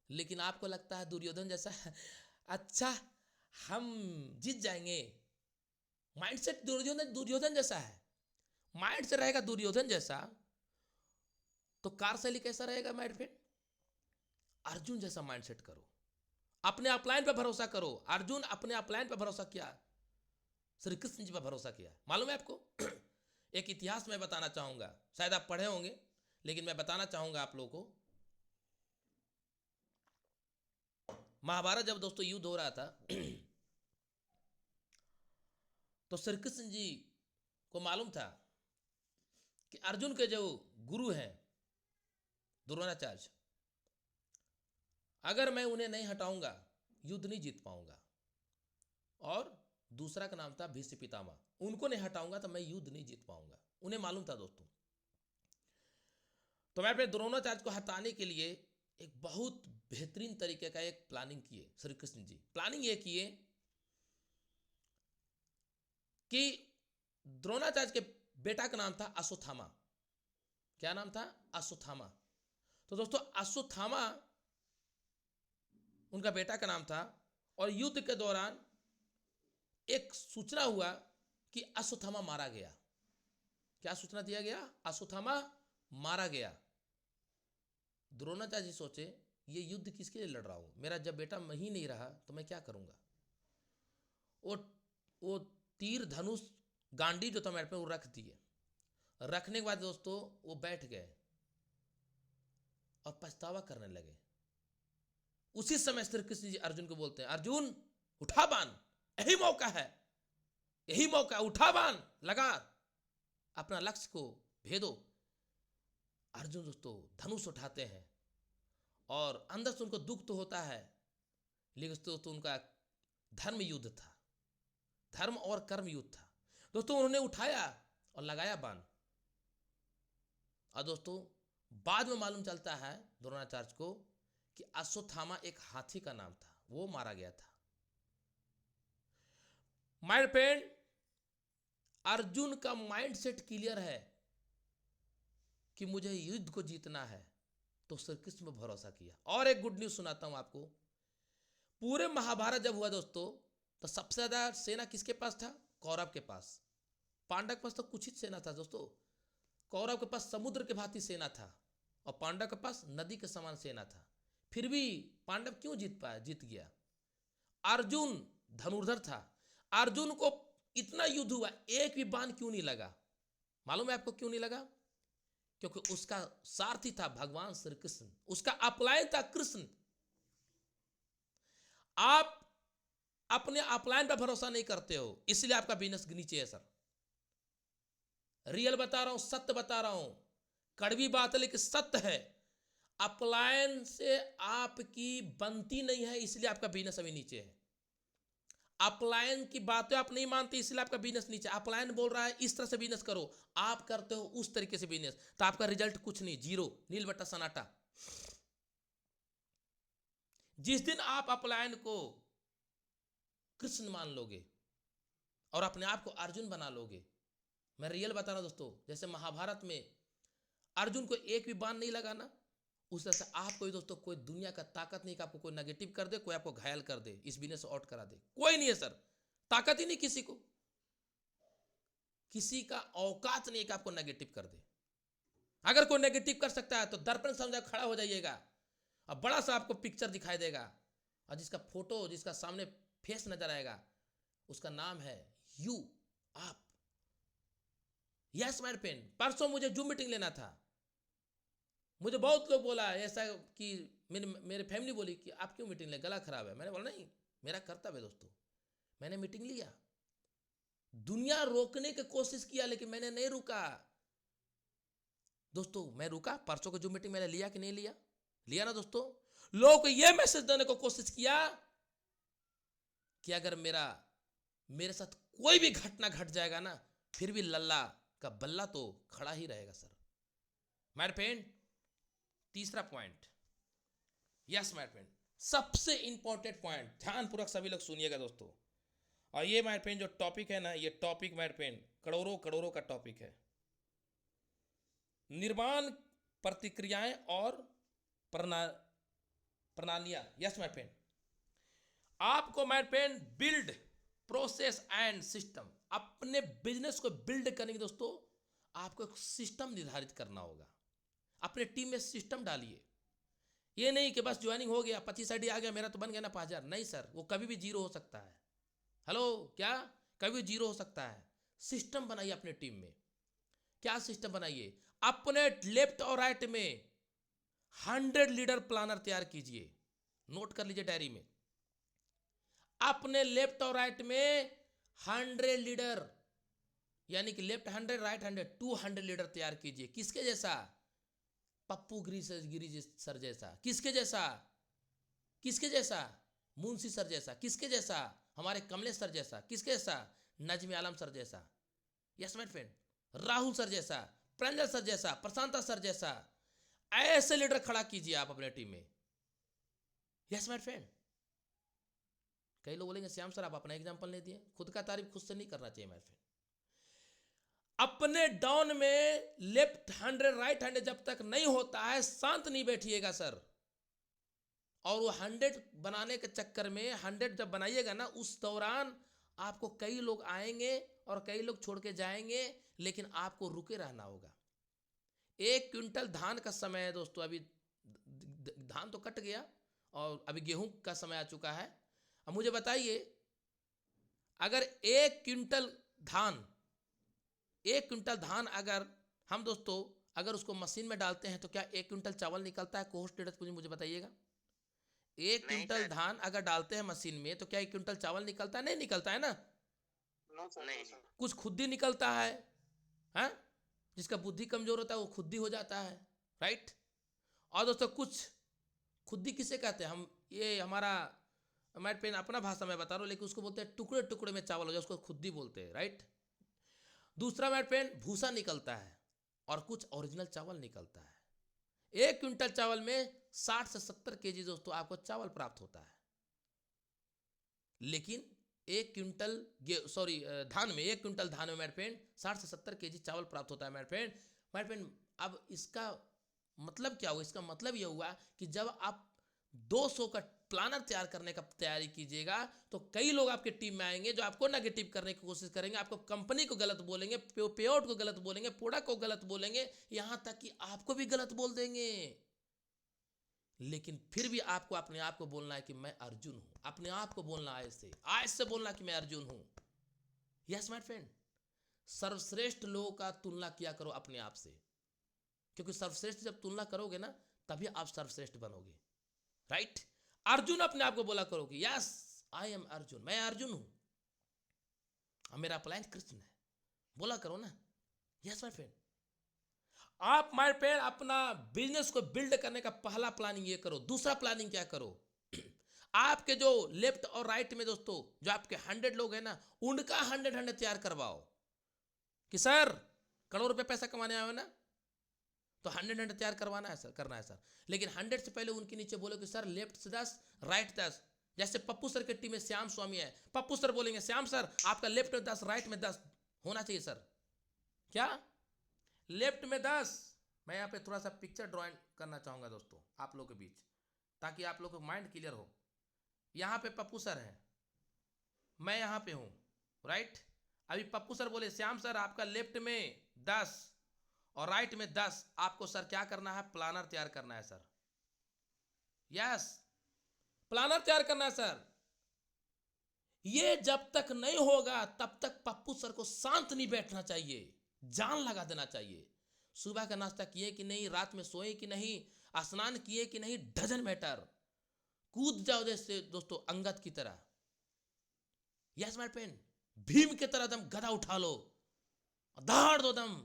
लेकिन आपको लगता है दुर्योधन जैसा, अच्छा हम जीत जाएंगे। माइंडसेट दुर्योधन जैसा है। माइंड से रहेगा दुर्योधन जैसा, तो कार्यशैली कैसा रहेगा माइंड फ्रेंड? अर्जुन जैसा माइंडसेट करो। अपने अपलाइन पर भरोसा करो। अर्जुन अपने अपलाइन पर भरोसा किया, श्री कृष्ण जी पर भरोसा किया। मालूम है आपको एक इतिहास मैं बताना चाहूंगा, शायद आप पढ़े होंगे लेकिन मैं बताना चाहूंगा आप लोगों को। महाभारत जब दोस्तों युद्ध हो रहा था तो श्री कृष्ण जी को मालूम था कि अर्जुन के जो गुरु हैं द्रोणाचार्य, अगर मैं उन्हें नहीं हटाऊंगा युद्ध नहीं जीत पाऊंगा। और दूसरा का नाम था भीष्म पितामह, उनको नहीं हटाऊंगा तो मैं युद्ध नहीं जीत पाऊंगा। उन्हें मालूम था दोस्तों। तो मैं अपने द्रोणाचार्य को हटाने के लिए एक बहुत बेहतरीन तरीके का एक प्लानिंग किए श्री कृष्ण जी। प्लानिंग ये किए कि द्रोणाचार्य के बेटा का नाम था अश्वत्थामा। क्या नाम था? अश्वत्थामा। तो दोस्तों अश्वत्थामा उनका बेटा का नाम था। और युद्ध के दौरान एक सूचना हुआ कि अश्वत्थामा मारा गया। क्या सूचना दिया गया? अश्वत्थामा मारा गया। द्रोणाचार्य जी सोचे ये युद्ध किसके लिए लड़ रहा हूं, मेरा जब बेटा मैं ही नहीं रहा तो मैं क्या करूंगा। वो तीर धनुष गांडी जो था मेरे पे वो रख दिए। रखने के बाद दोस्तों वो बैठ गए और पछतावा करने लगे। उसी समय श्री कृष्ण जी अर्जुन को बोलते हैं, अर्जुन उठा बाण, यही मौका है, यही मौका, उठा बाण, लगा, अपना लक्ष्य को भेदो। अर्जुन दोस्तों धनुष उठाते हैं और अंदर से उनको दुख तो होता है, लेकिन दोस्तों उनका धर्म युद्ध था, धर्म और कर्म युद्ध था। दोस्तों उन्होंने उठाया और लगाया बाण। और दोस्तों बाद में मालूम चलता है द्रोणाचार्य को कि अश्वत्थामा एक हाथी का नाम था, वो मारा गया था। माय फ्रेंड, अर्जुन का माइंडसेट क्लियर है कि मुझे युद्ध को जीतना है, तो श्री कृष्ण पर भरोसा किया। और एक गुड न्यूज सुनाता हूं आपको। पूरे महाभारत जब हुआ दोस्तों तो सबसे ज्यादा सेना किसके पास था? कौरव के पास। पांडव के पास तो कुछ ही सेना था दोस्तों। कौरव के पास समुद्र के भांति सेना था और पांडव के पास नदी के समान सेना था। फिर भी पांडव क्यों जीत पाया? जीत गया। अर्जुन धनुर्धर था। अर्जुन को इतना युद्ध हुआ, एक भी बाण क्यों नहीं लगा? मालूम है आपको क्यों नहीं लगा? क्योंकि उसका सारथी था भगवान श्री कृष्ण, उसका अपलायन था कृष्ण। आप अपने अपलायन पर भरोसा नहीं करते हो, इसलिए आपका बिजनेस नीचे है सर। रियल बता रहा हूं, सत्य बता रहा हूं, कड़वी बात है लेकिन सत्य है। अपलायन से आपकी बनती नहीं है, इसलिए आपका बिजनेस अभी नीचे है। अपलायन की बातें आप नहीं मानते, इसलिए आपका बिजनेस नीचे। अपलायन बोल रहा है इस तरह से बिजनेस करो, आप करते हो उस तरीके से बिजनेस, तो आपका रिजल्ट कुछ नहीं, जीरो, नील बट्टा सनाटा। जिस दिन आप अपलायन को कृष्ण मान लोगे और अपने आप को अर्जुन बना लोगे, मैं रियल बता रहा हूं दोस्तों, जैसे महाभारत में अर्जुन को एक भी बाण नहीं लगाना, उस तरह से आपको भी दोस्तों कोई दुनिया का ताकत नहीं कि आपको कोई नेगेटिव कर दे, कोई आपको घायल कर दे, इस बिजनेस से आउट करा दे। कोई नहीं है सर, ताकत ही नहीं किसी को, किसी का औकात नहीं कि आपको नेगेटिव कर दे। अगर कोई नेगेटिव कर सकता है तो दर्पण समझा खड़ा हो जाइएगा और बड़ा सा आपको पिक्चर दिखाई देगा और जिसका फोटो, जिसका सामने फेस नजर आएगा, उसका नाम है यू, आप। यस माय फ्रेंड, परसों मुझे जूम मीटिंग लेना था। मुझे बहुत लोग बोला ऐसा कि मेरे फैमिली बोली कि आप क्यों मीटिंग ले, गला खराब है। मैंने बोला नहीं, मेरा कर्तव्य है दोस्तों। मैंने मीटिंग लिया, दुनिया रोकने की कोशिश किया लेकिन मैंने नहीं रुका दोस्तों। मैं रुका, परसों को जो मीटिंग मैंने लिया कि नहीं लिया? लिया ना दोस्तों। लोगों को यह मैसेज देने को कोशिश किया कि अगर मेरे साथ कोई भी घटना घट जाएगा ना, फिर भी लल्ला का बल्ला तो खड़ा ही रहेगा सर। माय फ्रेंड, तीसरा पॉइंट, यस माय फ्रेंड, सबसे इंपॉर्टेंट पॉइंट, ध्यानपूर्वक सभी लोग सुनिएगा दोस्तों। और ये माय फ्रेंड जो टॉपिक है ना, ये टॉपिक माय फ्रेंड करोड़ों का टॉपिक है। निर्माण प्रतिक्रियाएं और प्रणालियां। यस माय फ्रेंड, आपको my friend build process and system, अपने बिजनेस को बिल्ड करने के दोस्तों आपको एक सिस्टम निर्धारित करना होगा। अपने टीम में सिस्टम डालिए। ये नहीं कि बस ज्वाइनिंग हो गया 25 आईडी आ गया मेरा तो बन गया ना 5000, नहीं सर, वो कभी भी जीरो हो सकता है। हेलो, क्या कभी जीरो हो सकता है? सिस्टम बनाइए अपने टीम में। क्या सिस्टम बनाइए? अपने लेफ्ट और राइट में 100 लीडर प्लानर तैयार कीजिए, नोट कर लीजिए डायरी में। अपने लेफ्ट और राइट में 100 लीडर, यानी कि लेफ्ट 100 राइट 100 200 लीडर तैयार कीजिए। किसके जैसा? पप्पू गिरी सर जैसा। किसके जैसा? किसके जैसा? मुंशी सर जैसा। किसके जैसा? हमारे कमलेश सर जैसा। किसके जैसा? नजमी आलम सर जैसा। Yes my friend, Rahul sir जैसा, प्रंजल सर जैसा, प्रशांता सर जैसा। ऐसे लीडर खड़ा कीजिए आप अपने टीम में। Yes my friend. कई लोग बोलेंगे श्याम सर आप अपना एग्जांपल नहीं दिए। खुद का तारीफ खुद से नहीं करना चाहिए माय फ्रेंड। अपने डाउन में लेफ्ट 100 राइट 100 जब तक नहीं होता है शांत नहीं बैठिएगा सर। और वो 100 बनाने के चक्कर में 100 जब बनाइएगा ना, उस दौरान आपको कई लोग आएंगे और कई लोग छोड़ के जाएंगे, लेकिन आपको रुके रहना होगा। 1 क्विंटल धान का समय है दोस्तों, अभी धान तो कट गया और अभी गेहूं का समय आ चुका है। अब मुझे बताइए, अगर 1 क्विंटल धान अगर हम दोस्तों अगर उसको मशीन में डालते हैं तो क्या 1 क्विंटल चावल निकलता है? कोहोस्ट ट्रेडर्स मुझे बताइएगा। 1 क्विंटल धान अगर डालते हैं मशीन में तो क्या 1 क्विंटल चावल निकलता है? नहीं निकलता है ना। नहीं। कुछ खुद्दी निकलता है, हाँ? जिसका बुद्धि कमजोर होता है वो खुद्दी हो जाता है, राइट। और दोस्तों कुछ खुद्दी किसे कहते हैं? हम ये हमारा हमारे पेन अपना भाषा में बता रहा हूँ, लेकिन उसको बोलते हैं टुकड़े टुकड़े में चावल हो जाए, उसको खुद्दी बोलते हैं, राइट। दूसरा मेरे पेन भूसा निकलता है और कुछ ओरिजिनल चावल निकलता है। 1 क्विंटल चावल में 60 से 70 केजी दोस्तों आपको चावल प्राप्त होता है। लेकिन 1 क्विंटल धान में 1 क्विंटल धान में मेरे फ्रेंड 60 से 70 केजी चावल प्राप्त होता है मेरे फ्रेंड। अब इसका मतलब क्या हुआ? इसका मतलब यह हुआ कि जब आप 200 का प्लानर तैयार करने का तैयारी कीजिएगा तो कई लोग आपके टीम में आएंगे जो आपको नेगेटिव करने की कोशिश करेंगे, आपको कंपनी को गलत बोलेंगे, पे आउट को गलत बोलेंगे, प्रोडक्ट को गलत बोलेंगे, यहां तक कि आपको भी गलत बोल देंगे। लेकिन फिर भी आपको अपने आप को बोलना है कि मैं अर्जुन हूं। अपने आप को बोलना आज से बोलना कि मैं अर्जुन हूं। यस माय फ्रेंड, सर्वश्रेष्ठ लोगों का तुलना किया करो अपने आप से, क्योंकि सर्वश्रेष्ठ जब तुलना करोगे ना तभी आप सर्वश्रेष्ठ बनोगे, राइट। अर्जुन अपने आप को बोला करो कि यस आई एम अर्जुन, मैं अर्जुन हूं और मेरा प्लान कृष्ण है, बोला करो ना। यस माय फ्रेंड, आप माय फ्रेंड अपना बिजनेस को बिल्ड करने का पहला प्लानिंग ये करो। दूसरा प्लानिंग क्या करो? आपके जो लेफ्ट और राइट में दोस्तों जो आपके 100 लोग हैं ना, उनका 100 तैयार करवाओ कि सर करोड़ रुपए पैसा कमाने आए हो ना, तो 100 तैयार करवाना है सर, करना है सर। लेकिन 100 से पहले उनके नीचे बोलो कि सर लेफ्ट से 10 राइट 10। जैसे पप्पू सर के टीम में श्याम स्वामी है, पप्पू सर बोलेंगे श्याम सर आपका लेफ्ट में 10 राइट में 10 होना चाहिए सर। क्या? लेफ्ट में 10। मैं यहाँ पे थोड़ा सा पिक्चर ड्राइंग करना चाहूंगा दोस्तों आप लोगों के बीच, ताकि आप लोगों को माइंड क्लियर हो। यहाँ पे पप्पू सर हैं, मैं यहाँ पे हूँ, राइट। अभी पप्पू सर बोले श्याम सर आपका लेफ्ट में 10 और राइट में 10, आपको सर क्या करना है? प्लानर तैयार करना है सर। यस, प्लानर तैयार करना है सर। ये जब तक नहीं होगा तब तक पप्पू सर को शांत नहीं बैठना चाहिए, जान लगा देना चाहिए। सुबह का नाश्ता किए कि नहीं, रात में सोए कि नहीं, स्नान किए कि नहीं, डजन मैटर, कूद जाओ जैसे दोस्तों अंगद की तरह। यस माय फ्रेंड, भीम की तरह दम गदा उठा लो, दहाड़ दो दम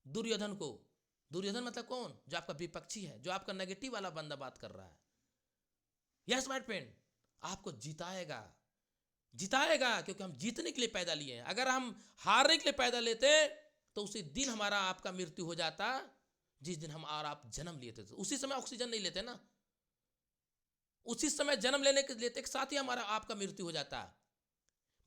दुर्योधन को। दुर्योधन मतलब कौन? जो आपका विपक्षी है, जो आपका नेगेटिव वाला बंदा बात कर रहा है। यस माय फ्रेंड, आपको जिताएगा, जिताएगा, क्योंकि हम जीतने के लिए पैदा लिए हैं। अगर हम हारने के लिए पैदा लेते तो उसी दिन हमारा आपका मृत्यु हो जाता, जिस दिन हम और आप जन्म लिए थे। तो उसी समय ऑक्सीजन नहीं लेते ना, उसी समय जन्म लेने के लेते के साथ ही हमारा आपका मृत्यु हो जाता।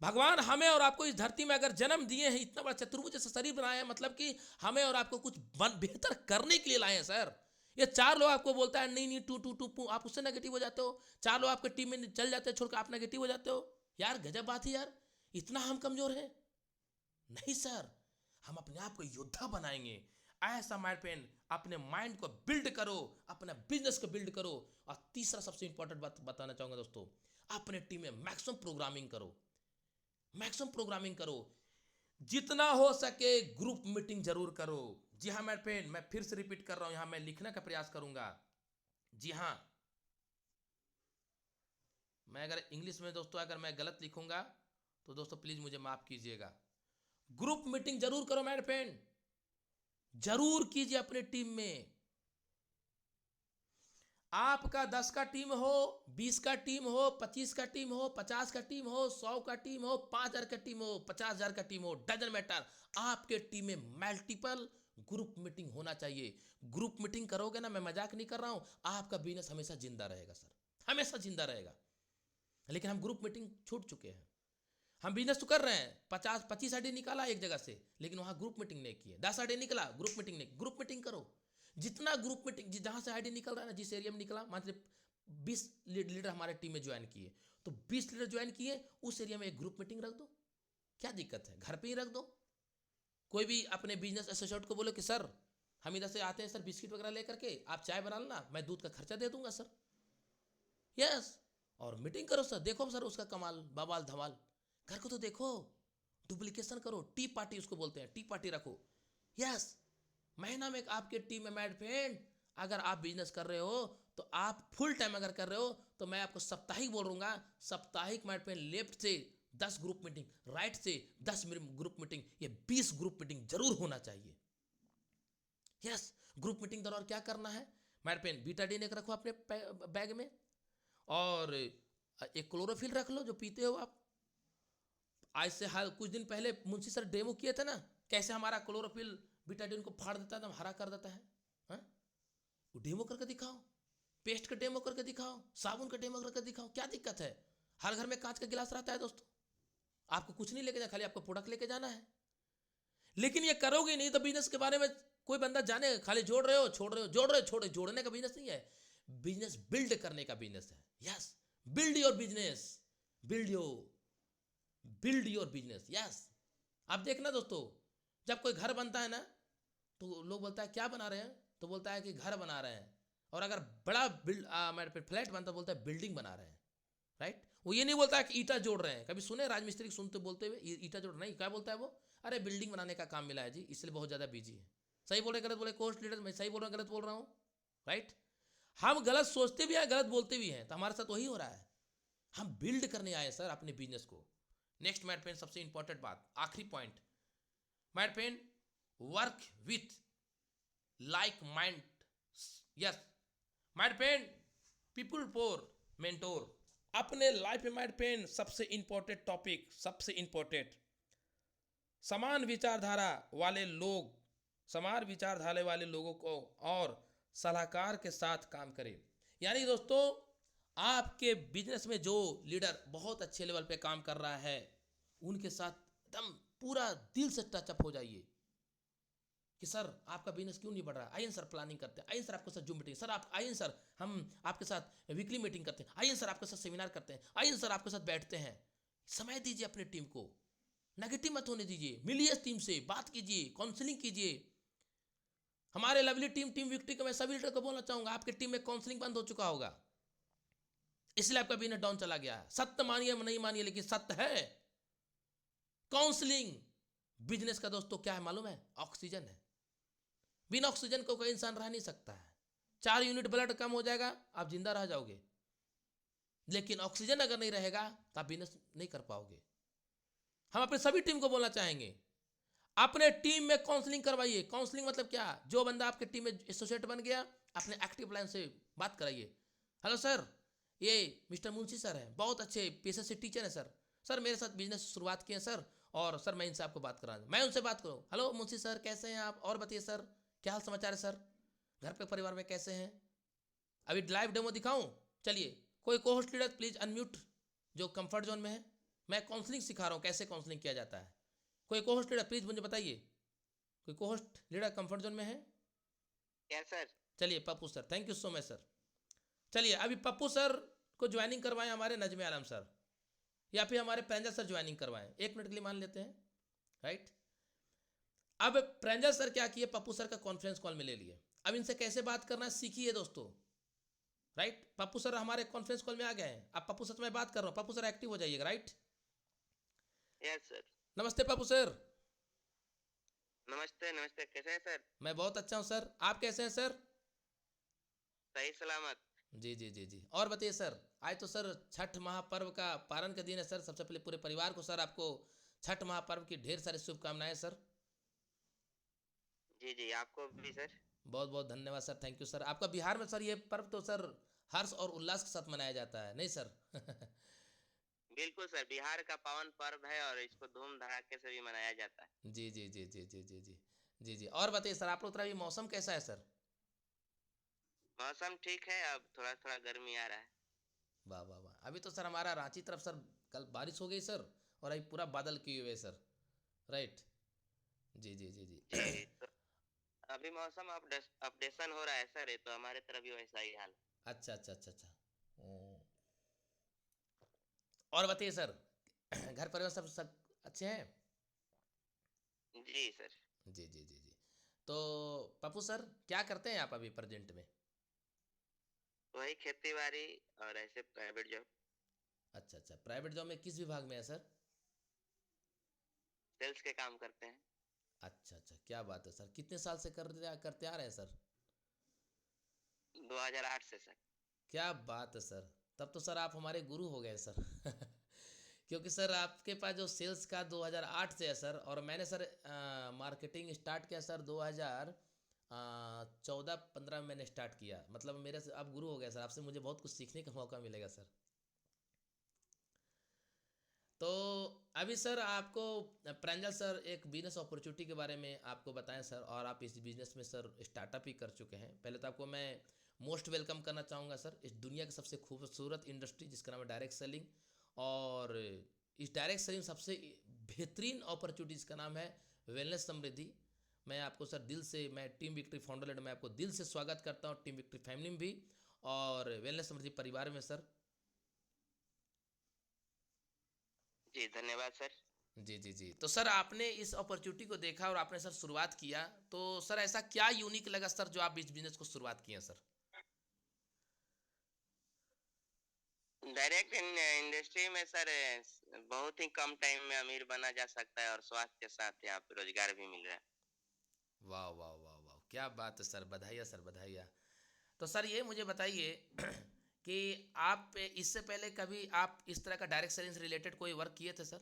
भगवान हमें और आपको इस धरती में अगर जन्म दिए हैं, इतना बड़ा चतुर्भुज जैसा शरीर बनाया है, मतलब कि हमें और आपको कुछ बेहतर करने के लिए लाए हैं सर। ये 4 लोग आपको बोलता है नहीं नहीं टू टू टू, आप उससे नेगेटिव हो जाते हो। 4 लोग आपके टीम में चल जाते हैं छोड़कर आप नेगेटिव हो जाते हो। यार गजब बात है यार, इतना हम कमजोर हैं? नहीं सर, हम अपने आप को योद्धा बनाएंगे। ऐसा माय फ्रेंड अपने माइंड को बिल्ड करो, अपने बिजनेस को बिल्ड करो। और तीसरा सबसे इंपॉर्टेंट बात बताना चाहूंगा दोस्तों, अपने टीम में मैक्सिमम प्रोग्रामिंग करो, मैक्सिमम प्रोग्रामिंग करो। जितना हो सके ग्रुप मीटिंग जरूर करो। जी हाँ मेरे फ्रेंड, मैं फिर से रिपीट कर रहा हूं, यहां मैं लिखने का प्रयास करूंगा। जी हाँ, मैं अगर इंग्लिश में दोस्तों अगर मैं गलत लिखूंगा तो दोस्तों प्लीज मुझे माफ कीजिएगा। ग्रुप मीटिंग जरूर करो मेरे फ्रेंड, जरूर कीजिए अपने टीम में। आपका 10 का टीम हो, 20 का टीम हो, 25 का टीम हो, 50 का टीम हो, 100 का टीम हो, 5,000 का टीम हो, 50,000 का टीम हो, डजंट मैटर, आपके टीम में मल्टीपल ग्रुप मीटिंग होना चाहिए। ग्रुप मीटिंग करोगे ना, मैं मजाक नहीं कर रहा हूं, आपका बिजनेस हमेशा जिंदा रहेगा सर, हमेशा जिंदा रहेगा। लेकिन हम ग्रुप मीटिंग छूट चुके हैं। हम बिजनेस तो कर रहे हैं, 50-25 आईडी निकाला एक जगह से, लेकिन वहां ग्रुप मीटिंग नहीं किए। 10 आईडी निकला, ग्रुप मीटिंग नहीं। ग्रुप मीटिंग करो, जितना ग्रुप मीटिंग जहां से आईडी निकल रहा है ना, जिस एरिया में निकला, मान लीजिए 20 लीडर हमारे टीम में ज्वाइन किए, तो 20 लीडर ज्वाइन किए, उस एरिया में एक ग्रुप मीटिंग रख दो। क्या दिक्कत है, घर पे ही रख दो। कोई भी अपने बिजनेस एसोसिएट को बोलो कि सर हम इधर से आते हैं सर, बिस्किट वगैरह लेकर के, आप चाय बना लेना, मैं दूध का खर्चा दे दूंगा सर। यस, और मीटिंग करो सर, देखो सर उसका कमाल बवाल धमाल। घर को तो देखो, डुप्लीकेशन करो, टी पार्टी उसको बोलते हैं, टी पार्टी रखो। यस, महीना में आपके टीम में मेरे फ्रेंड अगर आप बिजनेस कर रहे हो तो आप फुल टाइम अगर कर रहे हो तो मैं आपको साप्ताहिक बोलूंगा, साप्ताहिक मेरे फ्रेंड लेफ्ट से 10 ग्रुप मीटिंग, राइट से 10 ग्रुप मीटिंग, ये 20 ग्रुप मीटिंग जरूर होना चाहिए। यस, ग्रुप मीटिंग दौरान क्या करना है मेरे फ्रेंड, बीटाडीन एक रखो अपने बैग में, और एक क्लोरोफिल रख लो जो पीते हो आप। आज से हाल कुछ दिन पहले मुंशी सर डेमो किए थे ना, कैसे हमारा क्लोरोफिल बीटाडीन को फाड़ देता है, हरा कर देता है। हा? वो डेमो करके दिखाओ, पेस्ट का डेमो करके दिखाओ, साबुन का डेमो करके दिखाओ, क्या दिक्कत है। हर घर में कांच का गिलास रहता है दोस्तों, आपको कुछ नहीं लेके जाना, खाली आपको प्रोडक्ट लेके जाना है। लेकिन ये करोगे नहीं तो बिजनेस के बारे में कोई बंदा जाने, खाली जोड़ रहे हो छोड़ रहे हो, जोड़ रहे हो छोड़, जोड़ने का बिजनेस नहीं है, बिजनेस बिल्ड करने का बिजनेस है। Yes, build your business, build your business. Yes, आप देखना दोस्तों, जब कोई घर बनता है ना तो लोग बोलता है क्या बना रहे हैं, तो बोलता है कि घर बना रहे हैं। और अगर बड़ा फ्लैट बनता है बोलता है बिल्डिंग बना रहे हैं, राइट। वो ये नहीं बोलता है कि ईटा जोड़ रहे हैं। कभी सुने राजमिस्त्री सुनते बोलते हुए ईटा जोड़, नहीं, क्या बोलता है वो, अरे बिल्डिंग बनाने का काम मिला है जी, इसलिए बहुत ज़्यादा बिजी है। सही बोल रहे गलत बोले कोस्ट लीडर, मैं सही बोल रहा हूँ गलत बोल रहा हूँ, राइट। हम गलत सोचते भी हैं, गलत बोलते भी हैं, तो हमारे साथ वही हो रहा है। हम बिल्ड करने आए सर अपने बिजनेस को। नेक्स्ट माय फ्रेंड, सबसे इंपॉर्टेंट बात, आखिरी point my friend, work with like mind. Yes my friend, people for mentor. अपने लाइफ में माय फ्रेंड सबसे इंपॉर्टेंट टॉपिक, सबसे इंपॉर्टेंट, समान विचारधारा वाले लोग, समान विचारधारा वाले लोगों को और सलाहकार के साथ काम करें। यानी दोस्तों, आपके बिजनेस में जो लीडर बहुत अच्छे लेवल पे काम कर रहा है, उनके साथ एकदम पूरा दिल से टचअप हो जाइए कि सर आपका बिजनेस क्यों नहीं बढ़ रहा है, आइए सर प्लानिंग करते हैं, आइए सर आपके साथ जूम मीटिंग, सर आप आइए सर हम आपके साथ वीकली मीटिंग करते हैं, आइए सर आपके साथ सेमिनार करते हैं, आइए सर आपके साथ बैठते हैं। समय दीजिए अपनी टीम को, नेगेटिव मत होने दीजिए, मिलिए टीम से, बात कीजिए, काउंसलिंग कीजिए। हमारे लवली टीम विक्ट्री को मैं सभी लीडर को बोलना चाहूंगा, आपके टीम में काउंसलिंग बंद हो चुका होगा, इसलिए आपका बिजनेस डाउन चला गया है। सत्य मानिए नहीं मानिए, लेकिन सत्य है। काउंसलिंग बिजनेस का दोस्तों क्या है मालूम है, ऑक्सीजन है। बिना ऑक्सीजन को कोई इंसान रह नहीं सकता है। 4 यूनिट ब्लड कम हो जाएगा, आप जिंदा रह जाओगे, लेकिन ऑक्सीजन अगर नहीं रहेगा तो आप बिजनेस नहीं कर पाओगे। हम अपने सभी टीम को बोलना चाहेंगे, अपने टीम में काउंसलिंग करवाइए। काउंसलिंग मतलब क्या, जो बंदा आपके टीम में एसोसिएट बन गया, अपने एक्टिव लाइन से बात कराइए। हेलो सर, ये मिस्टर मुंशी सर हैं, बहुत अच्छे पेशे से टीचर हैं सर मेरे साथ बिजनेस शुरुआत किए हैं सर, और सर मैं इनसे आपको बात करा, मैं उनसे बात करूँ। हेलो मुंशी सर, कैसे हैं आप, और बताइए सर क्या हाल समाचार है सर, घर पे परिवार में कैसे हैं, अभी लाइव डेमो दिखाऊं, चलिए कोई को होस्ट लीडर प्लीज अनम्यूट, जो कंफर्ट जोन में है, मैं काउंसलिंग सिखा रहा हूँ कैसे काउंसलिंग किया जाता है। कोई को होस्ट लीडर प्लीज मुझे बताइए, कोई को होस्ट लीडर कंफर्ट जोन में है? Yes sir. चलिए Pappu sir, thank you so much sir. चलिए अभी पप्पू सर को ज्वाइनिंग करवाएं हमारे नजमे आलम सर, या फिर हमारे प्रेंजल सर ज्वाइनिंग करवाएं, 1 मिनट के लिए मान लेते हैं, राइट। अब प्रेंजल सर क्या किए, पप्पू सर का कॉन्फ्रेंस कॉल में ले लिए। अब इनसे कैसे बात करना है सीखिए दोस्तों। राइट, पप्पू सर हमारे कॉन्फ्रेंस कॉल में आ गए हैं। अब पप्पू सर से मैं बात कर रहा हूँ, पप्पू सर एक्टिव हो जाइएगा। Right, yes sir. नमस्ते पप्पू सर। नमस्ते नमस्ते, कैसे हैं सर? मैं बहुत अच्छा हूँ सर, आप कैसे हैं सर? सही सलामत। जी जी जी जी। और बताइए सर, आज तो सर छठ महापर्व का पारण का दिन है सर। सबसे पहले पूरे परिवार को सर आपको छठ महापर्व की ढेर सारी शुभकामनाएं सर। जी जी, आपको भी सर। बहुत बहुत धन्यवाद सर, थैंक यू सर। आपका बिहार में सर ये पर्व तो सर हर्ष और उल्लास के साथ मनाया जाता है, नहीं सर? बिल्कुल सर, बिहार का पावन पर्व है और इसको धूम धड़ाके से भी मनाया जाता है। जी जी जी जी जी जी जी जी जी। और बताइए सर, आप लोग तरफ ये मौसम कैसा है सर? मौसम ठीक है, अब थोड़ा थोड़ा गर्मी आ रहा है। वाह वाह वाह। अभी तो सर हमारा रांची तरफ सर कल बारिश हो गई सर, और अभी पूरा बादल किए हुए सर। राइट, जी जी जी जी। जी, तो अभी मौसम अपडेशन हो रहा है सर, ये तो हमारे तरफ भी वैसा ही हाल अच्छा अच्छा अच्छा अच्छा। और बताइए सर, घर परिवार सब सब अच्छे हैं? है। जी सर। जी जी जी जी। तो पप्पू सर क्या करते हैं आप अभी प्रेजेंट में? वही खेती बाड़ी और ऐसे प्राइवेट जॉब। अच्छा अच्छा, प्राइवेट जॉब में किस विभाग में है सर? सेल्स के काम करते हैं। अच्छा अच्छा, क्या बात है सर। कितने साल से करते आ रहे हैं सर? 2008 से सर। क्या बात है सर, तब तो सर आप हमारे गुरु हो गए सर। क्योंकि सर आपके पास जो सेल्स का 2008 से है सर, और मैंने सर मार्केटिंग स्टार्ट किया सर 2014-15 में मैंने स्टार्ट किया। मतलब मेरे से आप गुरु हो गए सर, आपसे मुझे बहुत कुछ सीखने का मौका मिलेगा सर। तो अभी सर आपको प्रांजल सर एक बिजनेस अपॉर्चुनिटी के बारे में आपको बताएं सर, और आप इस बिजनेस में सर स्टार्टअप ही कर चुके हैं। पहले तो आपको मैं मोस्ट वेलकम करना चाहूँगा सर इस दुनिया की सबसे खूबसूरत इंडस्ट्री जिसका नाम है डायरेक्ट सेलिंग। और इस डायरेक्ट सेलिंग सबसे बेहतरीन अपॉर्चुनिटी जिसका नाम है वेलनेस समृद्धि। मैं आपको सर दिल से, मैं टीम विक्ट्री फाउंडर मैं आपको दिल से स्वागत करता हूँ, टीम विक्ट्री फैमिली में भी और वेलनेस समृद्धि परिवार में सर। जी धन्यवाद सर। जी जी जी। तो सर आपने इस अपॉर्चुनिटी को देखा और आपने सर शुरुआत किया, तो सर ऐसा क्या यूनिक लगा सर जो आप इस बिजनेस को शुरुआत किए हैं सर? डायरेक्ट इंडस्ट्री में सर बहुत ही कम टाइम में अमीर बना जा सकता है और स्वास्थ्य के साथ यहाँ पे रोजगार भी मिल रहा है। वाह वाह वाह वाह, क्या बात है सर, बधाइयाँ सर, बधाइयाँ। तो सर ये मुझे बताइए कि आप इससे पहले कभी आप इस तरह का डायरेक्ट सेलिंग से रिलेटेड कोई वर्क किए थे सर?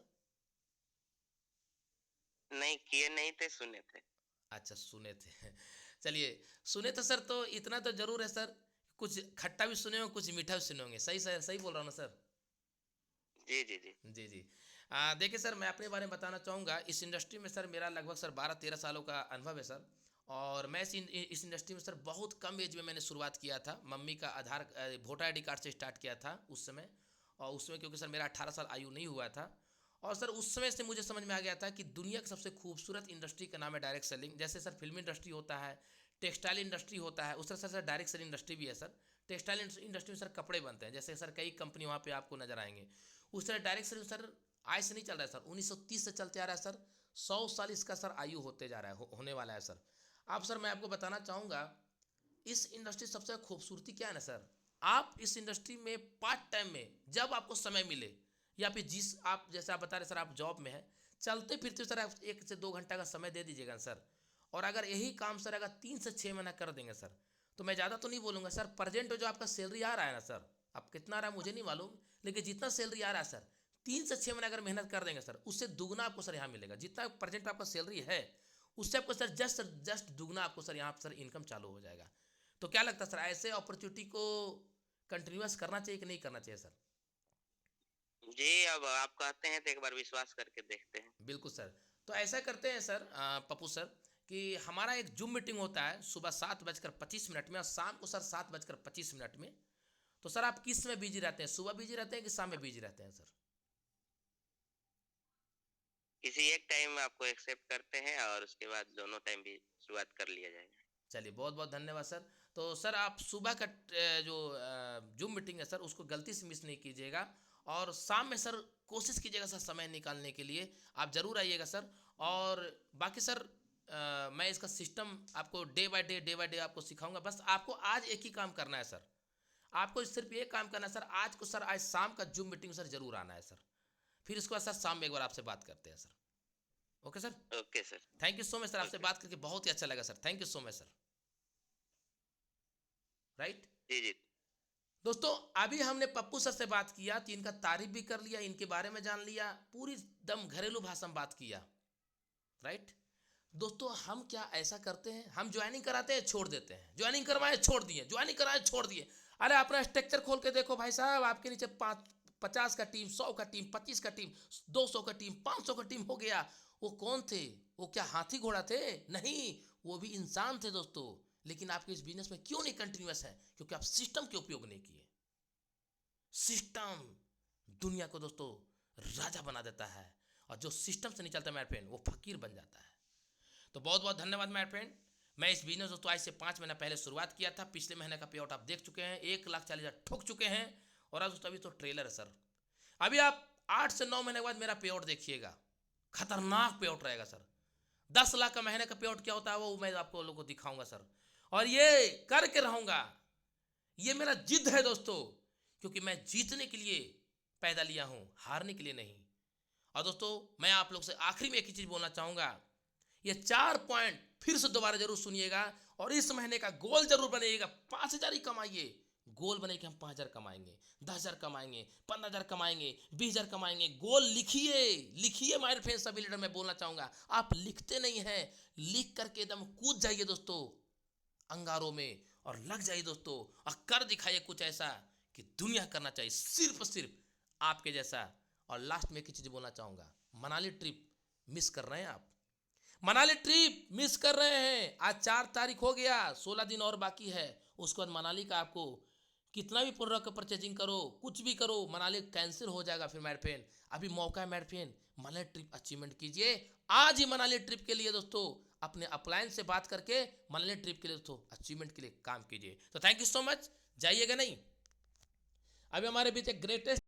नहीं किए नहीं थे, सुने थे। अच्छा, सुने थे। चलिए, सुने थे सर तो इतना तो जरूर है सर, कुछ खट्टा भी सुने होंगे कुछ मीठा भी सुने होंगे। सही सर, सही बोल रहा हूँ ना सर? जी जी जी। जी जी। देखिए सर, मैं अपने बारे में बताना चाहूँगा। इस इंडस्ट्री में सर मेरा लगभग सर 12-13 सालों का अनुभव है सर। और मैं इस इंडस्ट्री में सर बहुत कम एज में मैंने शुरुआत किया था। मम्मी का वोटर आईडी कार्ड से स्टार्ट किया था उस समय। और उस समय क्योंकि सर मेरा 18 साल आयु नहीं हुआ था। और सर उस समय से मुझे समझ में आ गया था कि दुनिया की सबसे खूबसूरत इंडस्ट्री का नाम है डायरेक्ट सेलिंग। जैसे सर फिल्म इंडस्ट्री होता है, टेक्सटाइल इंडस्ट्री होता है, उस तरह से सर डायरेक्ट सेलिंग इंडस्ट्री भी है सर। टेक्सटाइल इंडस्ट्री में सर कपड़े बनते हैं, जैसे सर कई कंपनी वहाँ पे आपको नजर आएंगे। उस तरह डायरेक्ट सेलिंग सर आज से नहीं चल रहा है सर, 1930 से चलते आ रहा है सर। 100 साल इसका सर आयु होते जा रहा है, होने वाला है सर। आप सर मैं आपको बताना चाहूँगा इस इंडस्ट्री सबसे खूबसूरती क्या है ना सर, आप इस इंडस्ट्री में पार्ट टाइम में जब आपको समय मिले, या फिर जिस आप जैसे आप बता रहे सर आप जॉब में हैं, चलते फिरते सर आप 1 से 2 घंटा का समय दे दीजिएगा सर। और अगर यही काम सर अगर 3 से 6 महीना कर देंगे सर, तो मैं ज़्यादा तो नहीं बोलूँगा सर, प्रेजेंट जो आपका सैलरी आ रहा है ना सर, अब कितना आ रहा है मुझे नहीं मालूम, लेकिन जितना सैलरी आ रहा है सर 3 से 6 महीने अगर मेहनत कर देंगे सर, उससे दुगना आपको सर यहाँ मिलेगा। जितना प्रेजेंट आपका सैलरी है उससे आपको सर जस्ट जस्ट दुगना आपको सर यहाँ सर इनकम चालू हो जाएगा। तो क्या लगता है सर, ऐसे अपॉर्चुनिटी को कंटिन्यूस करना चाहिए कि नहीं करना चाहिए सर? जी, अब आप कहते हैं तो एक बार विश्वास करके देखते हैं। बिल्कुल सर। तो ऐसा करते हैं सर पप्पू सर कि हमारा एक जूम मीटिंग होता है सुबह 7:25 में और शाम को सर 7:25 में। तो सर आप किस में बिजी रहते हैं, सुबह बिजी रहते हैं कि शाम में बिजी रहते हैं सर? किसी एक टाइम आपको एक्सेप्ट करते हैं और उसके बाद दोनों टाइम भी शुरुआत कर लिया जाएगा। चलिए, बहुत बहुत धन्यवाद सर। तो सर आप सुबह का जो जूम मीटिंग है सर उसको गलती से मिस नहीं कीजिएगा। और शाम में सर कोशिश कीजिएगा सर समय निकालने के लिए, आप ज़रूर आइएगा सर। और बाकी सर मैं इसका सिस्टम आपको डे बाय डे आपको सिखाऊंगा। बस आपको आज एक ही काम करना है सर, आपको सिर्फ ये काम करना है सर, आज को सर, आज शाम का जूम मीटिंग सर जरूर आना है सर। फिर इसके बाद सर शाम में एक बार आपसे बात करते हैं sir. Okay sir, okay sir. Thank you so much sir, आपसे ओके। बात करके बहुत ही अच्छा लगा sir, thank you so much sir. Right जी जी। दोस्तों, अभी हमने पप्पू सर से बात किया तो इनका तारीफ भी कर लिया, इनके बारे में जान लिया, पूरी दम घरेलू भाषा में बात किया। राइट दोस्तों, हम क्या ऐसा करते हैं, हम ज्वाइनिंग कराते हैं छोड़ देते हैं, ज्वाइनिंग करवाए छोड़ दिए, ज्वाइनिंग कराए छोड़ दिए। अरे अपना स्ट्रक्चर खोल के देखो भाई साहब, आपके नीचे 50 का टीम, 100 का टीम, 25 का टीम, 200 का टीम, 500 का टीम हो गया। वो कौन थे? वो क्या हाथी घोड़ा थे? नहीं, वो भी इंसान थे दोस्तों। लेकिन आपके इस बिजनेस में क्यों नहीं कंटिन्यूअस है? क्योंकि आप सिस्टम के उपयोग नहीं किए। सिस्टम दुनिया को दोस्तों राजा बना देता है, और जो सिस्टम से नहीं चलता मेरे फ्रेंड, वो फकीर बन जाता है। तो बहुत बहुत धन्यवाद मेरे फ्रेंड। मैं इस बिजनेस दोस्तों आज से 5 महीना पहले शुरुआत किया था। पिछले महीने का पे आउट आप देख चुके हैं, 1,40,000 ठोक चुके हैं। और आज दोस्तों अभी तो ट्रेलर है सर। अभी आप 8 से 9 महीने के बाद मेरा पे आउट देखिएगा, खतरनाक पे आउट रहेगा सर। 10 लाख का महीने का पे आउट क्या होता है वो मैं आपको लोगों को दिखाऊंगा सर, और ये करके रहूंगा। ये मेरा जिद है दोस्तों, क्योंकि मैं जीतने के लिए पैदा लिया हूं, हारने के लिए नहीं। और दोस्तों मैं आप लोग से आखिरी में एक ही चीज बोलना चाहूंगा, ये 4 पॉइंट फिर से दोबारा जरूर सुनिएगा, और इस महीने का गोल जरूर बनाइएगा। 5,000 ही कमाइए, गोल बने कि हम 5,000 कमाएंगे, 10,000 कमाएंगे, 15,000 कमाएंगे, 20,000 कमाएंगे। गोल लिखिए, लिखिए माय फ्रेंड। सभी लीडर मैं बोलना चाहूंगा, आप लिखते नहीं हैं, लिख करके एकदम कूद जाइए दोस्तों अंगारों में, और लग जाइए दोस्तों, और कर दिखाइए कुछ ऐसा कि दुनिया करना चाहिए, सिर्फ आपके जैसा। और लास्ट में एक ही चीज बोलना चाहूंगा, मनाली ट्रिप मिस कर रहे हैं आप, मनाली ट्रिप मिस कर रहे हैं। आज 4 तारीख हो गया, 16 दिन और बाकी है। उसके बाद मनाली का आपको कितना भी प्रोडक्ट परचेजिंग करो, कुछ भी करो, मनाली कैंसिल हो जाएगा फिर मेरे फ्रेंड। अभी मौका है मेरे फ्रेंड, मनाली ट्रिप अचीवमेंट कीजिए आज ही। मनाली ट्रिप के लिए दोस्तों अपने अपलायंस से बात करके मनाली ट्रिप के लिए दोस्तों अचीवमेंट के लिए काम कीजिए। तो थैंक यू सो मच, जाइएगा नहीं। अभी हमारे बीच एक ग्रेटेस्ट